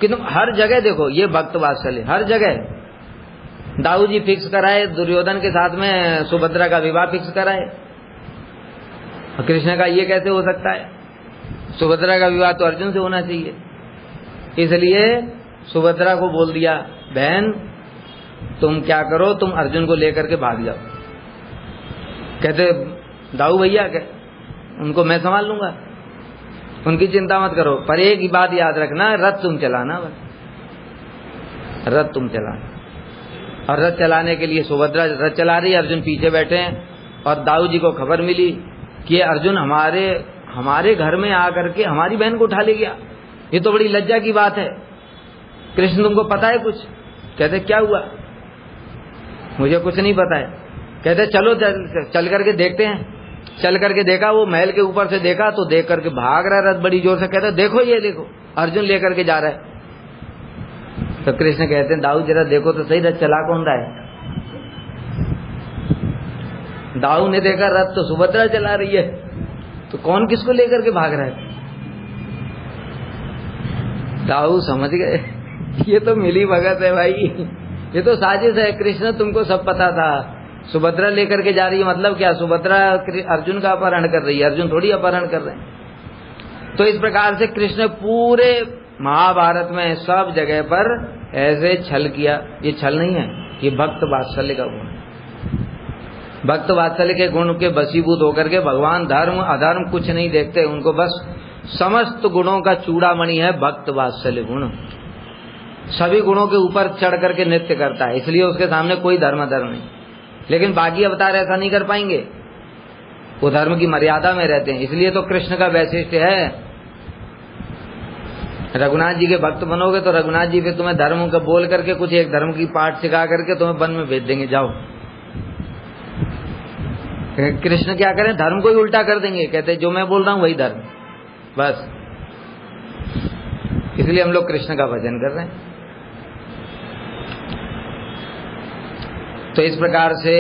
किंतु हर जगह देखो ये भक्त वात्सल्य, हर जगह दाऊ जी फिक्स कराए, दुर्योधन के साथ में सुभद्रा का विवाह फिक्स कराए। कृष्ण का ये कैसे हो सकता है? सुभद्रा का विवाह तो अर्जुन से होना चाहिए। इसलिए सुभद्रा को बोल दिया, बहन तुम क्या करो, तुम अर्जुन को लेकर के भाग जाओ। कहते दाऊ भैया उनको मैं संभाल लूंगा, उनकी चिंता मत करो, पर एक ही बात याद रखना, रथ तुम चलाना, बस रथ तुम चलाना। और रथ चलाने के लिए सुभद्रा रथ चला रही है, अर्जुन पीछे बैठे हैं। और दाऊ जी को खबर मिली कि अर्जुन हमारे घर में आकर के हमारी बहन को उठा ले गया, ये तो बड़ी लज्जा की बात है। कृष्ण तुमको पता है कुछ? कहते क्या हुआ? मुझे कुछ नहीं पता है। कहते चलो चल करके देखते हैं। चल करके देखा, वो महल के ऊपर से देखा, तो देख करके भाग रहा रथ बड़ी जोर से। कहते देखो ये देखो अर्जुन लेकर के जा रहा है। तो कृष्ण कहते हैं दाऊ जरा देखो तो सही, रथ चला कौन रहा है? दाऊ ने देखा रथ तो सुभद्रा चला रही है, तो कौन किसको लेकर के भाग रहा है? दाऊ समझ गए ये तो मिली भगत है भाई, ये तो साजिश है। कृष्ण तुमको सब पता था, सुभद्रा लेकर के जा रही है, मतलब क्या? सुभद्रा अर्जुन का अपहरण कर रही है, अर्जुन थोड़ी अपहरण कर रहे हैं। तो इस प्रकार से कृष्ण पूरे महाभारत में सब जगह पर ऐसे छल किया। ये छल नहीं है, ये भक्त वात्सल्य का गुण। भक्त वात्सल्य के गुण के वशीभूत होकर के भगवान धर्म अधर्म कुछ नहीं देखते, उनको बस समस्त गुणों का चूड़ामणि है भक्त वात्सल्य गुण। सभी गुणों के ऊपर चढ़ करके नृत्य करता है, इसलिए उसके सामने कोई धर्म नहीं। लेकिन बाकी अवतार ऐसा नहीं कर पाएंगे, वो धर्म की मर्यादा में रहते हैं। इसलिए तो कृष्ण का वैशिष्ट्य है, रघुनाथ जी के भक्त बनोगे तो रघुनाथ जी फिर तुम्हें धर्म का बोल करके कुछ एक धर्म की पाठ सिखा करके तुम्हें वन में भेज देंगे, जाओ। कृष्ण क्या करें? धर्म को ही उल्टा कर देंगे, कहते जो मैं बोल रहा हूं वही धर्म, बस। इसलिए हम लोग कृष्ण का भजन कर रहे हैं। तो इस प्रकार से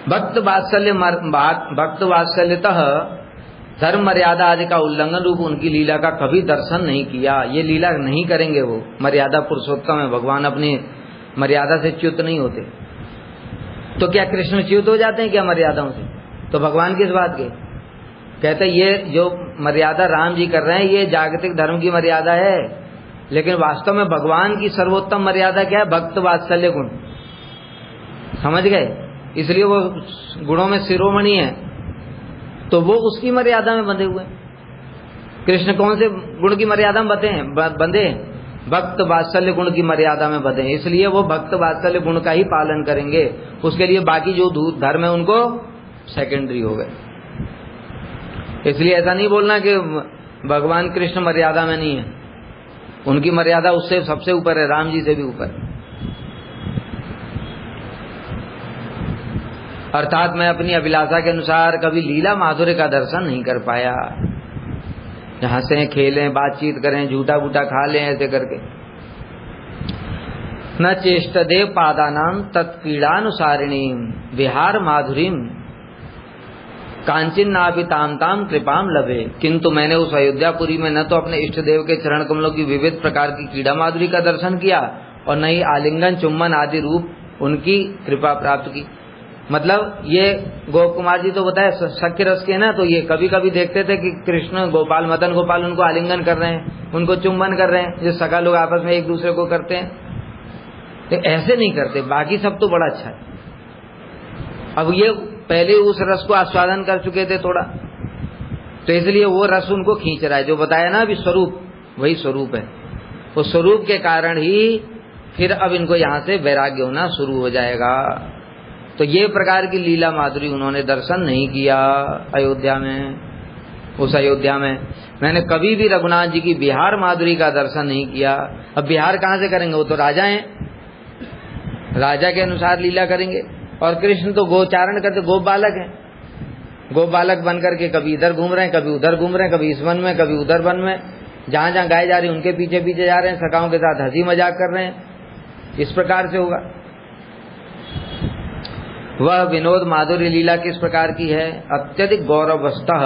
भक्त वात्सल्यतः धर्म मर्यादा आदि का उल्लंघन रूप उनकी लीला का कभी दर्शन नहीं किया। ये लीला नहीं करेंगे वो, मर्यादा पुरुषोत्तम है, भगवान अपनी मर्यादा से च्युत नहीं होते। तो क्या कृष्ण च्युत हो जाते हैं क्या मर्यादाओं से? तो भगवान किस बात के? कहते ये जो मर्यादा राम जी कर रहे हैं ये जागतिक धर्म की मर्यादा है, लेकिन वास्तव में भगवान की सर्वोत्तम मर्यादा क्या है? भक्त वात्सल्य गुण। समझ गए? इसलिए वो गुणों में शिरोमणि है, तो वो उसकी मर्यादा में बंधे हुए हैं। कृष्ण कौन से गुण की मर्यादा में बंधे? भक्त वात्सल्य गुण की मर्यादा में बंधे, इसलिए वो भक्त वात्सल्य गुण का ही पालन करेंगे। उसके लिए बाकी जो धर्म है उनको सेकेंडरी हो गए। इसलिए ऐसा नहीं बोलना कि भगवान कृष्ण मर्यादा में नहीं है, उनकी मर्यादा उससे सबसे ऊपर है, राम जी से भी ऊपर। अर्थात मैं अपनी अभिलाषा के अनुसार कभी लीला माधुर्य का दर्शन नहीं कर पाया। हंसें, खेलें, बातचीत करें, झूठा बूटा खा लें, ऐसे करके। न चेष्टदेव पादानाम तत्क्रीड़ानुसारिणी विहार माधुरीम कांचिन नाभि ताम ताम कृपाम लभे। किंतु मैंने उस अयोध्यापुरी में न तो अपने इष्ट देव के चरण कमलों की विविध प्रकार की क्रीड़ा माधुरी का दर्शन किया और न ही आलिंगन, चुम्बन आदि रूप उनकी कृपा प्राप्त की। मतलब ये गोप कुमार जी तो बताए सख्य रस के ना, तो ये कभी कभी देखते थे कि कृष्ण गोपाल, मदन गोपाल उनको आलिंगन कर रहे हैं, उनको चुम्बन कर रहे हैं, जो सगा लोग आपस में एक दूसरे को करते हैं, तो ऐसे नहीं करते। बाकी सब तो बड़ा अच्छा है। अब ये पहले उस रस को आस्वादन कर चुके थे थोड़ा, तो इसलिए वो रस उनको खींच रहा है। जो बताया ना अभी स्वरूप, वही स्वरूप है। वो स्वरूप के कारण ही फिर अब इनको यहाँ से वैराग्य होना शुरू हो जाएगा। तो ये प्रकार की लीला माधुरी उन्होंने दर्शन नहीं किया अयोध्या में। उस अयोध्या में मैंने कभी भी रघुनाथ जी की बिहार माधुरी का दर्शन नहीं किया। अब बिहार कहाँ से करेंगे, वो तो राजा हैं, राजा के अनुसार लीला करेंगे। और कृष्ण तो गोचारण करते, गोप बालक हैं, गोप बालक बन करके कभी इधर घूम रहे हैं, कभी उधर घूम रहे हैं, कभी इस वन में, कभी उधर वन में, जहां जहां गाय जा रही उनके पीछे पीछे जा रहे हैं, सखाओं के साथ हंसी मजाक कर रहे हैं। इस प्रकार से होगा। वह विनोद माधुरी लीला किस प्रकार की है? अत्यधिक गौरवस्तः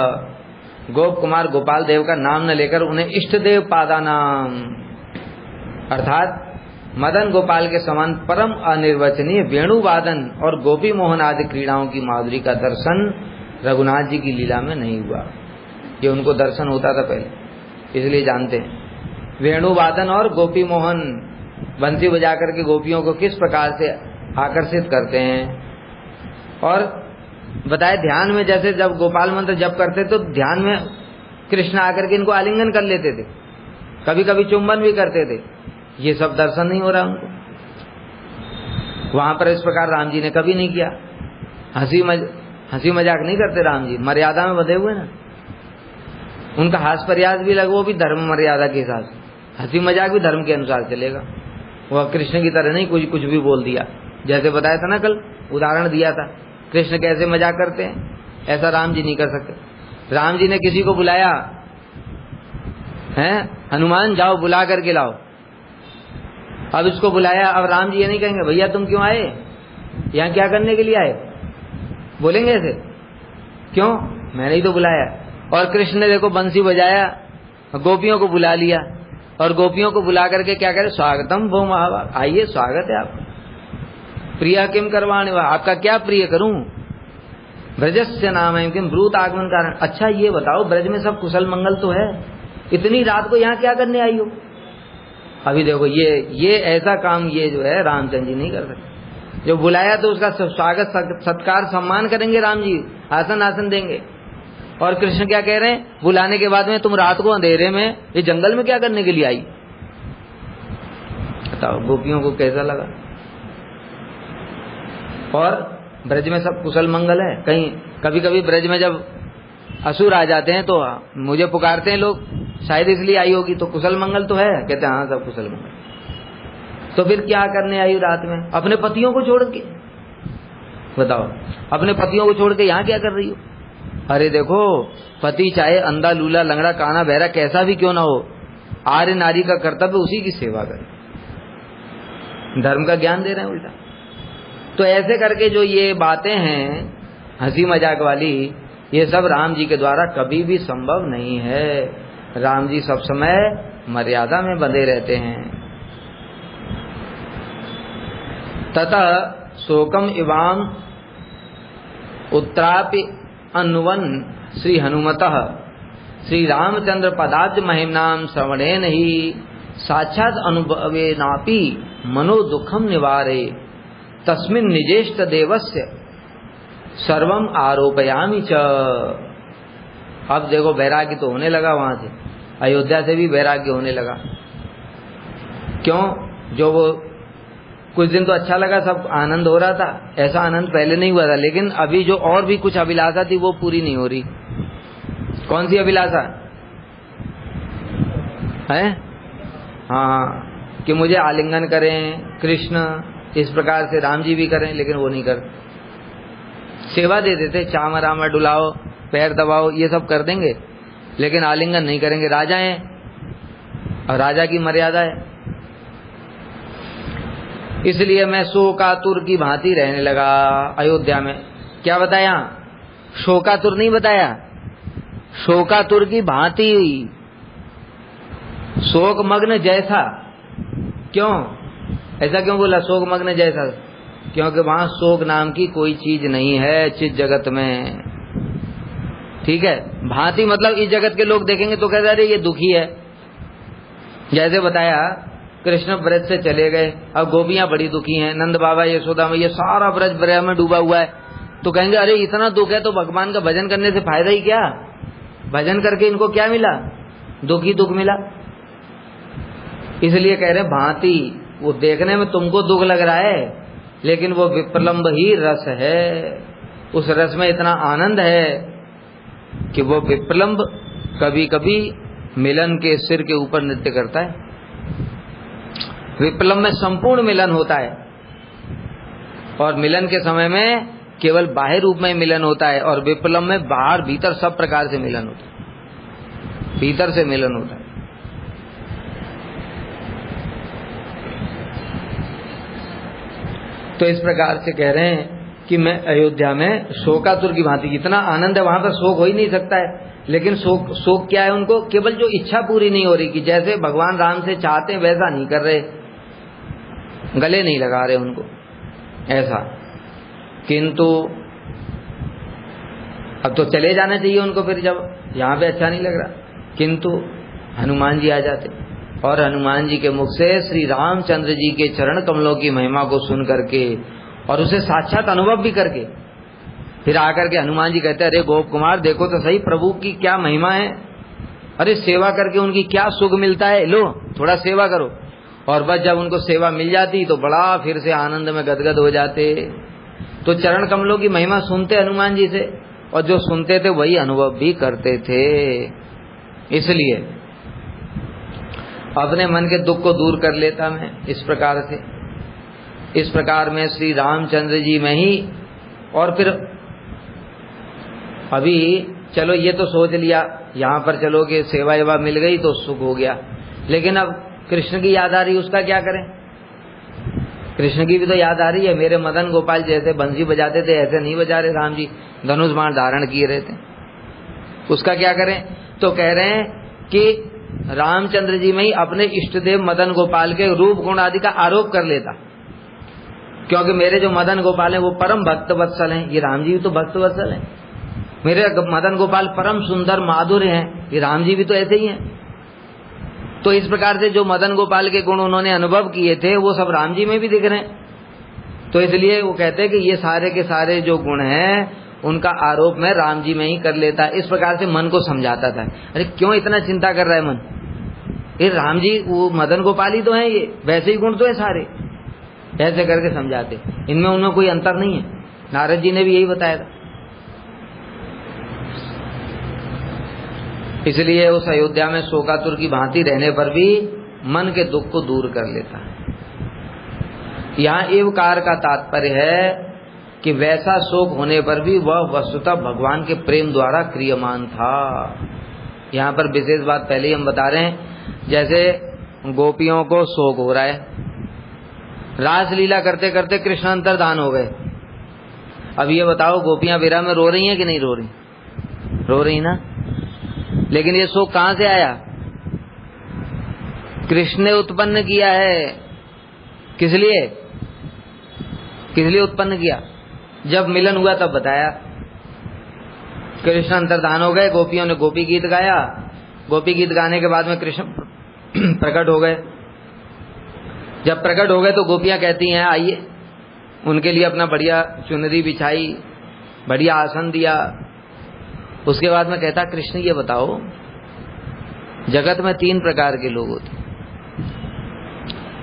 गोप कुमार गोपाल देव का नाम न लेकर उन्हें इष्ट देव पादानाम अर्थात मदन गोपाल के समान परम अनिर्वचनीय वेणुवादन और गोपी मोहन आदि क्रीड़ाओं की माधुरी का दर्शन रघुनाथ जी की लीला में नहीं हुआ। ये उनको दर्शन होता था पहले, इसलिए जानते हैं। वेणुवादन और गोपी मोहन बंसी बजा करके गोपियों को किस प्रकार से आकर्षित करते हैं। और बताए ध्यान में, जैसे जब गोपाल मंत्र जप करते तो ध्यान में कृष्ण आकर के इनको आलिंगन कर लेते थे, कभी कभी चुंबन भी करते थे। ये सब दर्शन नहीं हो रहा उनको। वहां पर इस प्रकार राम जी ने कभी नहीं किया। हंसी मजाक नहीं करते राम जी, मर्यादा में बंधे हुए ना। उनका हास प्रयास भी लगा, वो भी धर्म मर्यादा के हिसाब से। हंसी मजाक भी धर्म के अनुसार चलेगा। वह कृष्ण की तरह नहीं कुछ भी बोल दिया। जैसे बताया था ना कल, उदाहरण दिया था, कृष्ण कैसे मजाक करते हैं, ऐसा राम जी नहीं कर सकते। राम जी ने किसी को बुलाया है, हनुमान जाओ बुला करके लाओ। अब इसको बुलाया, अब राम जी ये नहीं कहेंगे भैया तुम क्यों आए, यहाँ क्या करने के लिए आए, बोलेंगे ऐसे? क्यों, मैंने ही तो बुलाया। और कृष्ण ने देखो बंसी बजाया, गोपियों को बुला लिया, और गोपियों को बुला करके क्या करे, स्वागतम भो महावा, आइए स्वागत है आपका। प्रिया किम करवाने वा, आपका क्या प्रिय करूं। ब्रजस्य नाम है किम ब्रूत आगमन कारण। अच्छा ये बताओ ब्रज में सब कुशल मंगल तो है, इतनी रात को यहाँ क्या करने आई हो। अभी देखो ये ऐसा काम ये जो है रामचंद्र जी नहीं कर सकते। जो बुलाया तो उसका स्वागत सत्कार सम्मान करेंगे राम जी, आसन देंगे। और कृष्ण क्या कह रहे हैं, बुलाने के बाद में तुम रात को अंधेरे में ये जंगल में क्या करने के लिए आई। बताओ गोपियों को कैसा लगा। और ब्रज में सब कुशल मंगल है। कहीं कभी कभी ब्रज में जब असुर आ जाते हैं तो मुझे पुकारते हैं लोग, शायद इसलिए आई होगी, तो कुशल मंगल तो है। कहते हैं हाँ सब कुशल मंगल। तो फिर क्या करने आई रात में अपने पतियों को छोड़ के। बताओ अपने पतियों को छोड़ के यहाँ क्या कर रही हो। अरे देखो पति चाहे अंधा लूला लंगड़ा काना बहरा कैसा भी क्यों ना हो, आर्य नारी का कर्तव्य उसी की सेवा करे। धर्म का ज्ञान दे रहे हैं उल्टा। तो ऐसे करके जो ये बातें हैं हंसी मजाक वाली, ये सब राम जी के द्वारा कभी भी संभव नहीं है। राम जी सब समय मर्यादा में बंधे रहते हैं। ततः शोकम इवाम उत्त्रापि अनुवन श्री हनुमतः श्री रामचंद्र पदाब्ज महिम्नाम श्रवणेन ही साक्षात अनुभवेनापि मनो दुखम निवारे तस्मिन् निजेष्ट देवस्य सर्वम आरोपयामि च। अब देखो वैराग्य तो होने लगा, वहां से अयोध्या से भी वैराग्य होने लगा। क्यों, जो वो कुछ दिन तो अच्छा लगा, सब आनंद हो रहा था, ऐसा आनंद पहले नहीं हुआ था। लेकिन अभी जो और भी कुछ अभिलाषा थी वो पूरी नहीं हो रही। कौन सी अभिलाषा? है, हाँ, कि मुझे आलिंगन करें कृष्ण, इस प्रकार से राम जी भी करें, लेकिन वो नहीं करते। सेवा दे देते, चामर आमर डुलाओ, पैर दबाओ, ये सब कर देंगे, लेकिन आलिंगन नहीं करेंगे। राजा हैं और राजा की मर्यादा है। इसलिए मैं शोकातुर की भांति रहने लगा अयोध्या में। क्या बताया? शोकातुर नहीं बताया, शोकातुर की भांति, शोकमग्न जैसा। क्यों ऐसा क्यों बोला शोकमग्न जैसा? क्योंकि वहां शोक नाम की कोई चीज नहीं है चित जगत में। ठीक है, भांति मतलब इस जगत के लोग देखेंगे तो कहते अरे ये दुखी है। जैसे बताया कृष्ण ब्रज से चले गए, अब गोपियां बड़ी दुखी हैं, नंद बाबा यशोदा में, ये सारा ब्रज ब्रह में डूबा हुआ है, तो कहेंगे अरे इतना दुख है तो भगवान का भजन करने से फायदा ही क्या? भजन करके इनको क्या मिला? दुख ही दुख मिला। इसलिए कह रहे भांति, वो देखने में तुमको दुख लग रहा है, लेकिन वो विप्रलंब ही रस है। उस रस में इतना आनंद है कि वो विप्रलंब कभी कभी मिलन के सिर के ऊपर नृत्य करता है। विप्रलंब में संपूर्ण मिलन होता है, और मिलन के समय में केवल बाह्य रूप में मिलन होता है, और विप्रलंब में बाहर भीतर सब प्रकार से मिलन होता है, भीतर से मिलन होता है। तो इस प्रकार से कह रहे हैं कि मैं अयोध्या में शोकातुर की भांति, इतना आनंद है वहां पर, शोक हो ही नहीं सकता है, लेकिन शोक क्या है उनको? केवल जो इच्छा पूरी नहीं हो रही, कि जैसे भगवान राम से चाहते हैं वैसा नहीं कर रहे, गले नहीं लगा रहे उनको, ऐसा। किंतु अब तो चले जाना चाहिए उनको, फिर जब यहाँ पे अच्छा नहीं लग रहा। किंतु हनुमान जी आ जाते, और हनुमान जी के मुख से श्री रामचंद्र जी के चरण कमलों की महिमा को सुन करके और उसे साक्षात अनुभव भी करके, फिर आकर के हनुमान जी कहते अरे गोप कुमार देखो तो सही प्रभु की क्या महिमा है, अरे सेवा करके उनकी क्या सुख मिलता है, लो थोड़ा सेवा करो। और बस जब उनको सेवा मिल जाती तो बड़ा फिर से आनंद में गदगद हो जाते। तो चरण कमलों की महिमा सुनते हनुमान जी से, और जो सुनते थे वही अनुभव भी करते थे। इसलिए अपने मन के दुख को दूर कर लेता मैं इस प्रकार से। इस प्रकार में श्री रामचंद्र जी में ही, और फिर अभी चलो ये तो सोच लिया यहाँ पर चलोगे सेवा एवा मिल गई तो सुख हो गया, लेकिन अब कृष्ण की याद आ रही, उसका क्या करें? कृष्ण की भी तो याद आ रही है। मेरे मदन गोपाल जैसे बंसी बजाते थे ऐसे नहीं बजा रहे राम जी, धनुष बाण धारण किए रहते, उसका क्या करें? तो कह रहे हैं कि रामचंद्र जी में ही अपने इष्टदेव मदन गोपाल के रूप गुण आदि का आरोप कर लेता, क्योंकि मेरे जो मदन गोपाल हैं वो परम भक्त वत्सल हैं, ये राम जी भी तो भक्त वत्सल हैं। मेरे मदन गोपाल परम सुंदर माधुर्य हैं, ये राम जी भी तो ऐसे ही हैं। तो इस प्रकार से जो मदन गोपाल के गुण उन्होंने अनुभव किए थे वो सब राम जी में भी दिख रहे हैं। तो इसलिए वो कहते हैं कि ये सारे के सारे जो गुण हैं उनका आरोप मैं राम जी में ही कर लेता। इस प्रकार से मन को समझाता था, अरे क्यों इतना चिंता कर रहा है मन, ये राम जी वो मदन गोपाल ही तो हैं, ये वैसे ही गुण तो है सारे, ऐसे करके समझाते। इनमें उनमें कोई अंतर नहीं है। नारद जी ने भी यही बताया था। इसलिए उस अयोध्या में शोकातुर की भांति रहने पर भी मन के दुख को दूर कर लेता है। यहाँ एवकार का तात्पर्य है कि वैसा शोक होने पर भी वह वस्तुतः भगवान के प्रेम द्वारा क्रियमान था। यहाँ पर विशेष बात पहले ही हम बता रहे हैं, जैसे गोपियों को शोक हो रहा है, रास लीला करते करते कृष्ण अंतर्धान हो गए। अब ये बताओ गोपियां विरह में रो रही हैं कि नहीं रो रही? रो रही ना। लेकिन ये शोक कहां से आया? कृष्ण ने उत्पन्न किया है। किस लिए? किस लिए उत्पन्न किया? जब मिलन हुआ तब बताया। कृष्ण अंतर्धान हो गए, गोपियों ने गोपी गीत गाया, गोपी गीत गाने के बाद में कृष्ण प्रकट हो गए। जब प्रकट हो गए तो गोपियां कहती हैं आइए, उनके लिए अपना बढ़िया चुनरी बिछाई, बढ़िया आसन दिया। उसके बाद में कहता कृष्ण ये बताओ, जगत में 3 प्रकार के लोग होते हैं।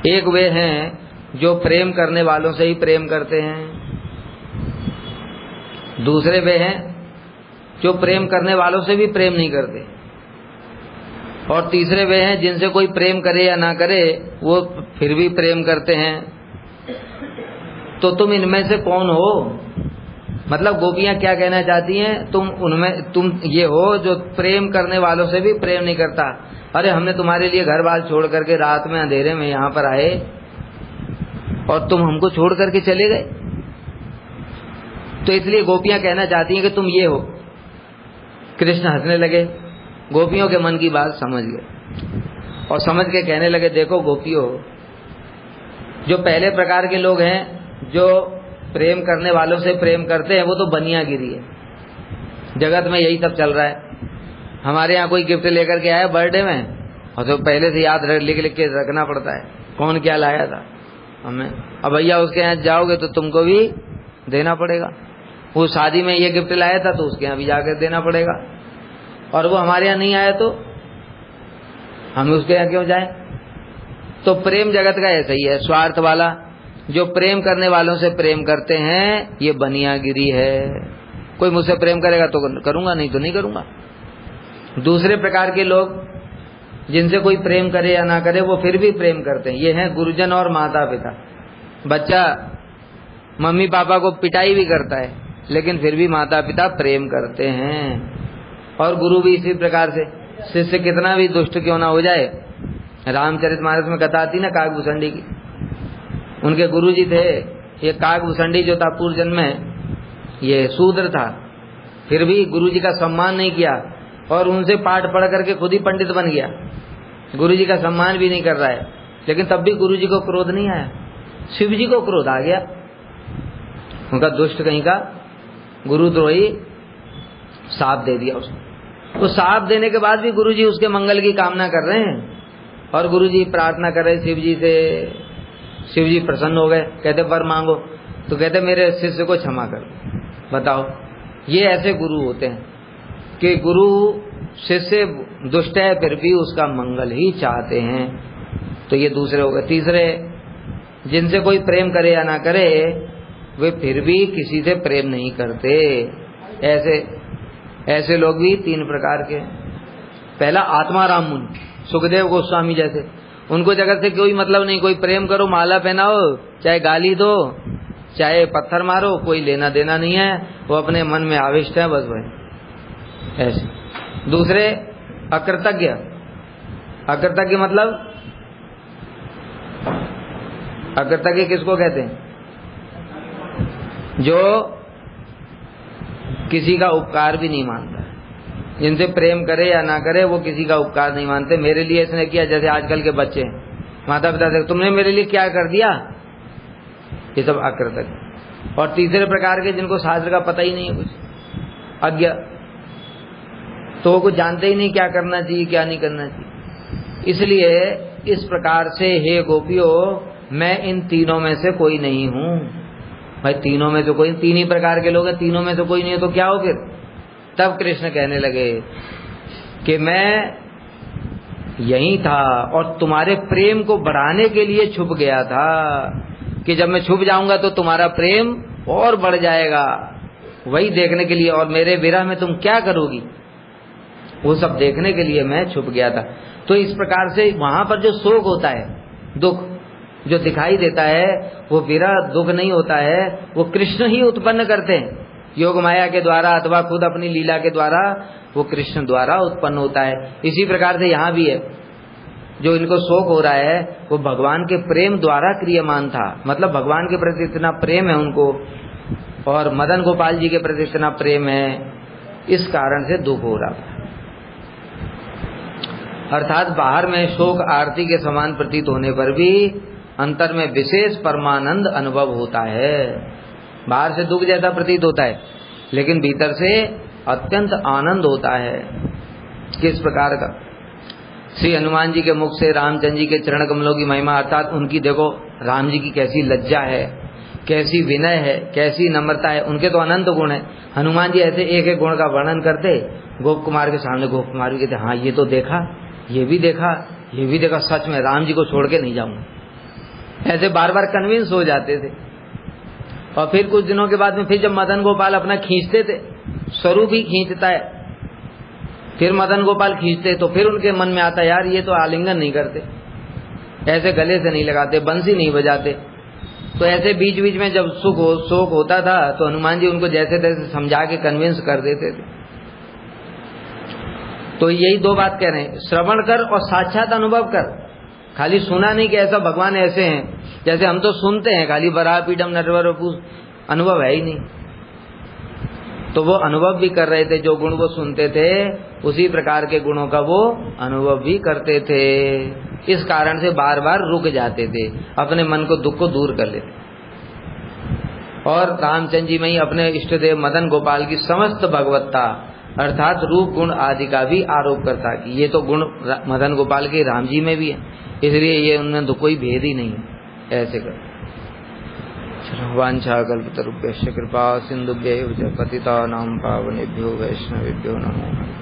एक वे हैं जो प्रेम करने वालों से ही प्रेम करते हैं, दूसरे वे हैं जो प्रेम करने वालों से भी प्रेम नहीं करते, और तीसरे वे हैं जिनसे कोई प्रेम करे या ना करे वो फिर भी प्रेम करते हैं। तो तुम इनमें से कौन हो? मतलब गोपियां क्या कहना चाहती हैं, तुम ये हो जो प्रेम करने वालों से भी प्रेम नहीं करता। अरे हमने तुम्हारे लिए घर बार छोड़ करके रात में अंधेरे में यहाँ पर आए और तुम हमको छोड़ करके चले गए। तो इसलिए गोपियां कहना चाहती हैं कि तुम ये हो। कृष्ण हंसने लगे, गोपियों के मन की बात समझ गए और समझ के कहने लगे, देखो गोपियों, जो पहले प्रकार के लोग हैं जो प्रेम करने वालों से प्रेम करते हैं वो तो बनियागिरी है। जगत में यही सब चल रहा है। हमारे यहाँ कोई गिफ्ट लेकर के आया बर्थडे में और तो पहले से याद लिख लिख के रखना पड़ता है कौन क्या लाया था हमें। अब भैया उसके यहाँ जाओगे तो तुमको भी देना पड़ेगा। वो शादी में ये गिफ्ट लाया था तो उसके यहाँ भी जाकर देना पड़ेगा। और वो हमारे यहाँ नहीं आया तो हम उसके यहाँ क्यों जाएं? तो प्रेम जगत का ऐसा ही है, स्वार्थ वाला। जो प्रेम करने वालों से प्रेम करते हैं ये बनियागिरी है। कोई मुझसे प्रेम करेगा तो करूंगा, नहीं तो नहीं करूंगा। दूसरे प्रकार के लोग जिनसे कोई प्रेम करे या ना करे वो फिर भी प्रेम करते हैं, ये हैं गुरुजन और माता पिता। बच्चा मम्मी पापा को पिटाई भी करता है लेकिन फिर भी माता पिता प्रेम करते हैं। और गुरु भी इसी प्रकार से, शिष्य कितना भी दुष्ट क्यों ना हो जाए। रामचरितमानस में कथा आती ना काकभूषणी की। उनके गुरुजी थे, ये काकभूषणी जो था पूर्व जन्म में ये शूद्र था, फिर भी गुरुजी का सम्मान नहीं किया और उनसे पाठ पढ़ करके खुद ही पंडित बन गया। गुरुजी का सम्मान भी नहीं कर रहा है, लेकिन तब भी गुरुजी को क्रोध नहीं आया। शिव जी को क्रोध आ गया। उनका दुष्ट कहीं का गुरुद्रोही साथ दे दिया उसने। तो साथ देने के बाद भी गुरुजी उसके मंगल की कामना कर रहे हैं और गुरुजी प्रार्थना कर रहे शिव जी से। शिव जी प्रसन्न हो गए, कहते वर मांगो। तो कहते मेरे शिष्य को क्षमा कर। बताओ, ये ऐसे गुरु होते हैं कि गुरु शिष्य दुष्ट है फिर भी उसका मंगल ही चाहते हैं। तो ये दूसरे हो गए। तीसरे जिनसे कोई प्रेम करे या ना करे वे फिर भी किसी से प्रेम नहीं करते। ऐसे लोग भी तीन प्रकार के। पहला आत्माराम मुनि, सुखदेव गोस्वामी जैसे, उनको जगत से कोई मतलब नहीं। कोई प्रेम करो, माला पहनाओ, चाहे गाली दो, चाहे पत्थर मारो, कोई लेना देना नहीं है। वो अपने मन में आविष्ट है, बस वही ऐसे। दूसरे अकृतज्ञ। अकृतज्ञ मतलब, अकृतज्ञ किसको कहते हैं? जो किसी का उपकार भी नहीं मानता। जिनसे प्रेम करे या ना करे वो किसी का उपकार नहीं मानते। मेरे लिए इसने किया, जैसे आजकल के बच्चे माता पिता से तुमने मेरे लिए क्या कर दिया, ये सब अकृतज्ञ। और तीसरे प्रकार के जिनको शास्त्र का पता ही नहीं है कुछ, अज्ञ, तो वो कुछ जानते ही नहीं क्या करना चाहिए क्या नहीं करना चाहिए। इसलिए इस प्रकार से हे गोपियों, मैं इन तीनों में से कोई नहीं हूं। भाई तीनों में से कोई, तीन ही प्रकार के लोग हैं, तीनों में से कोई नहीं है तो क्या हो फिर? तब कृष्ण कहने लगे कि मैं यही था और तुम्हारे प्रेम को बढ़ाने के लिए छुप गया था कि जब मैं छुप जाऊंगा तो तुम्हारा प्रेम और बढ़ जाएगा, वही देखने के लिए। और मेरे विरह में तुम क्या करोगी वो सब देखने के लिए मैं छुप गया था। तो इस प्रकार से वहां पर जो शोक होता है, दुख जो दिखाई देता है, वो विरह दुख नहीं होता है, वो कृष्ण ही उत्पन्न करते हैं योग माया के द्वारा अथवा खुद अपनी लीला के द्वारा, वो कृष्ण द्वारा उत्पन्न होता है। इसी प्रकार से यहाँ भी है, जो इनको शोक हो रहा है वो भगवान के प्रेम द्वारा क्रियमान था। मतलब भगवान के प्रति इतना प्रेम है उनको और मदन गोपाल जी के प्रति इतना प्रेम है, इस कारण से दुख हो रहा था। अर्थात बाहर में शोक आरती के समान प्रतीत होने पर भी अंतर में विशेष परमानंद अनुभव होता है। बाहर से दुख जैसा प्रतीत होता है लेकिन भीतर से अत्यंत आनंद होता है। किस प्रकार का? श्री हनुमान जी के मुख से रामचंद्र जी के चरण कमलों की महिमा, अर्थात उनकी देखो राम जी की कैसी लज्जा है, कैसी विनय है, कैसी नम्रता है। उनके तो अनंत गुण है। हनुमान जी ऐसे एक एक गुण का वर्णन करते, गोप कुमार के सामने गोप कुमार भी कहते हाँ ये तो देखा, ये भी देखा, ये भी देखा, सच में राम जी को छोड़ के नहीं जाऊंगा। ऐसे बार बार कन्विंस हो जाते थे। और फिर कुछ दिनों के बाद में फिर जब मदन गोपाल अपना खींचते थे, स्वरूप ही खींचता है, फिर मदन गोपाल खींचते तो फिर उनके मन में आता यार ये तो आलिंगन नहीं करते, ऐसे गले से नहीं लगाते, बंसी नहीं बजाते। तो ऐसे बीच बीच में जब शोक होता था तो हनुमान जी उनको जैसे तैसे समझा के कन्विंस कर देते थे। तो यही दो बात कह रहे हैं, श्रवण कर और साक्षात अनुभव कर। खाली सुना नहीं कि ऐसा भगवान ऐसे हैं, जैसे हम तो सुनते हैं खाली वराह पीठम नटवर वपु, अनुभव है ही नहीं। तो वो अनुभव भी कर रहे थे, जो गुण वो सुनते थे उसी प्रकार के गुणों का वो अनुभव भी करते थे। इस कारण से बार बार रुक जाते थे, अपने मन को दुख को दूर कर लेते। और रामचंद्र जी में ही अपने इष्टदेव मदन गोपाल की समस्त भगवत्ता अर्थात रूप गुण आदि का भी आरोप करता कि ये तो गुण मदन गोपाल के राम जी में भी है, इसलिए ये उनमें तो कोई भेद ही नहीं है। ऐसे कर वांछा कल्पतरुभ्यश्च कृपा सिंधुभ्यैव च पतितानां पावनेभ्यो वैष्णवेभ्यो नमो नमः।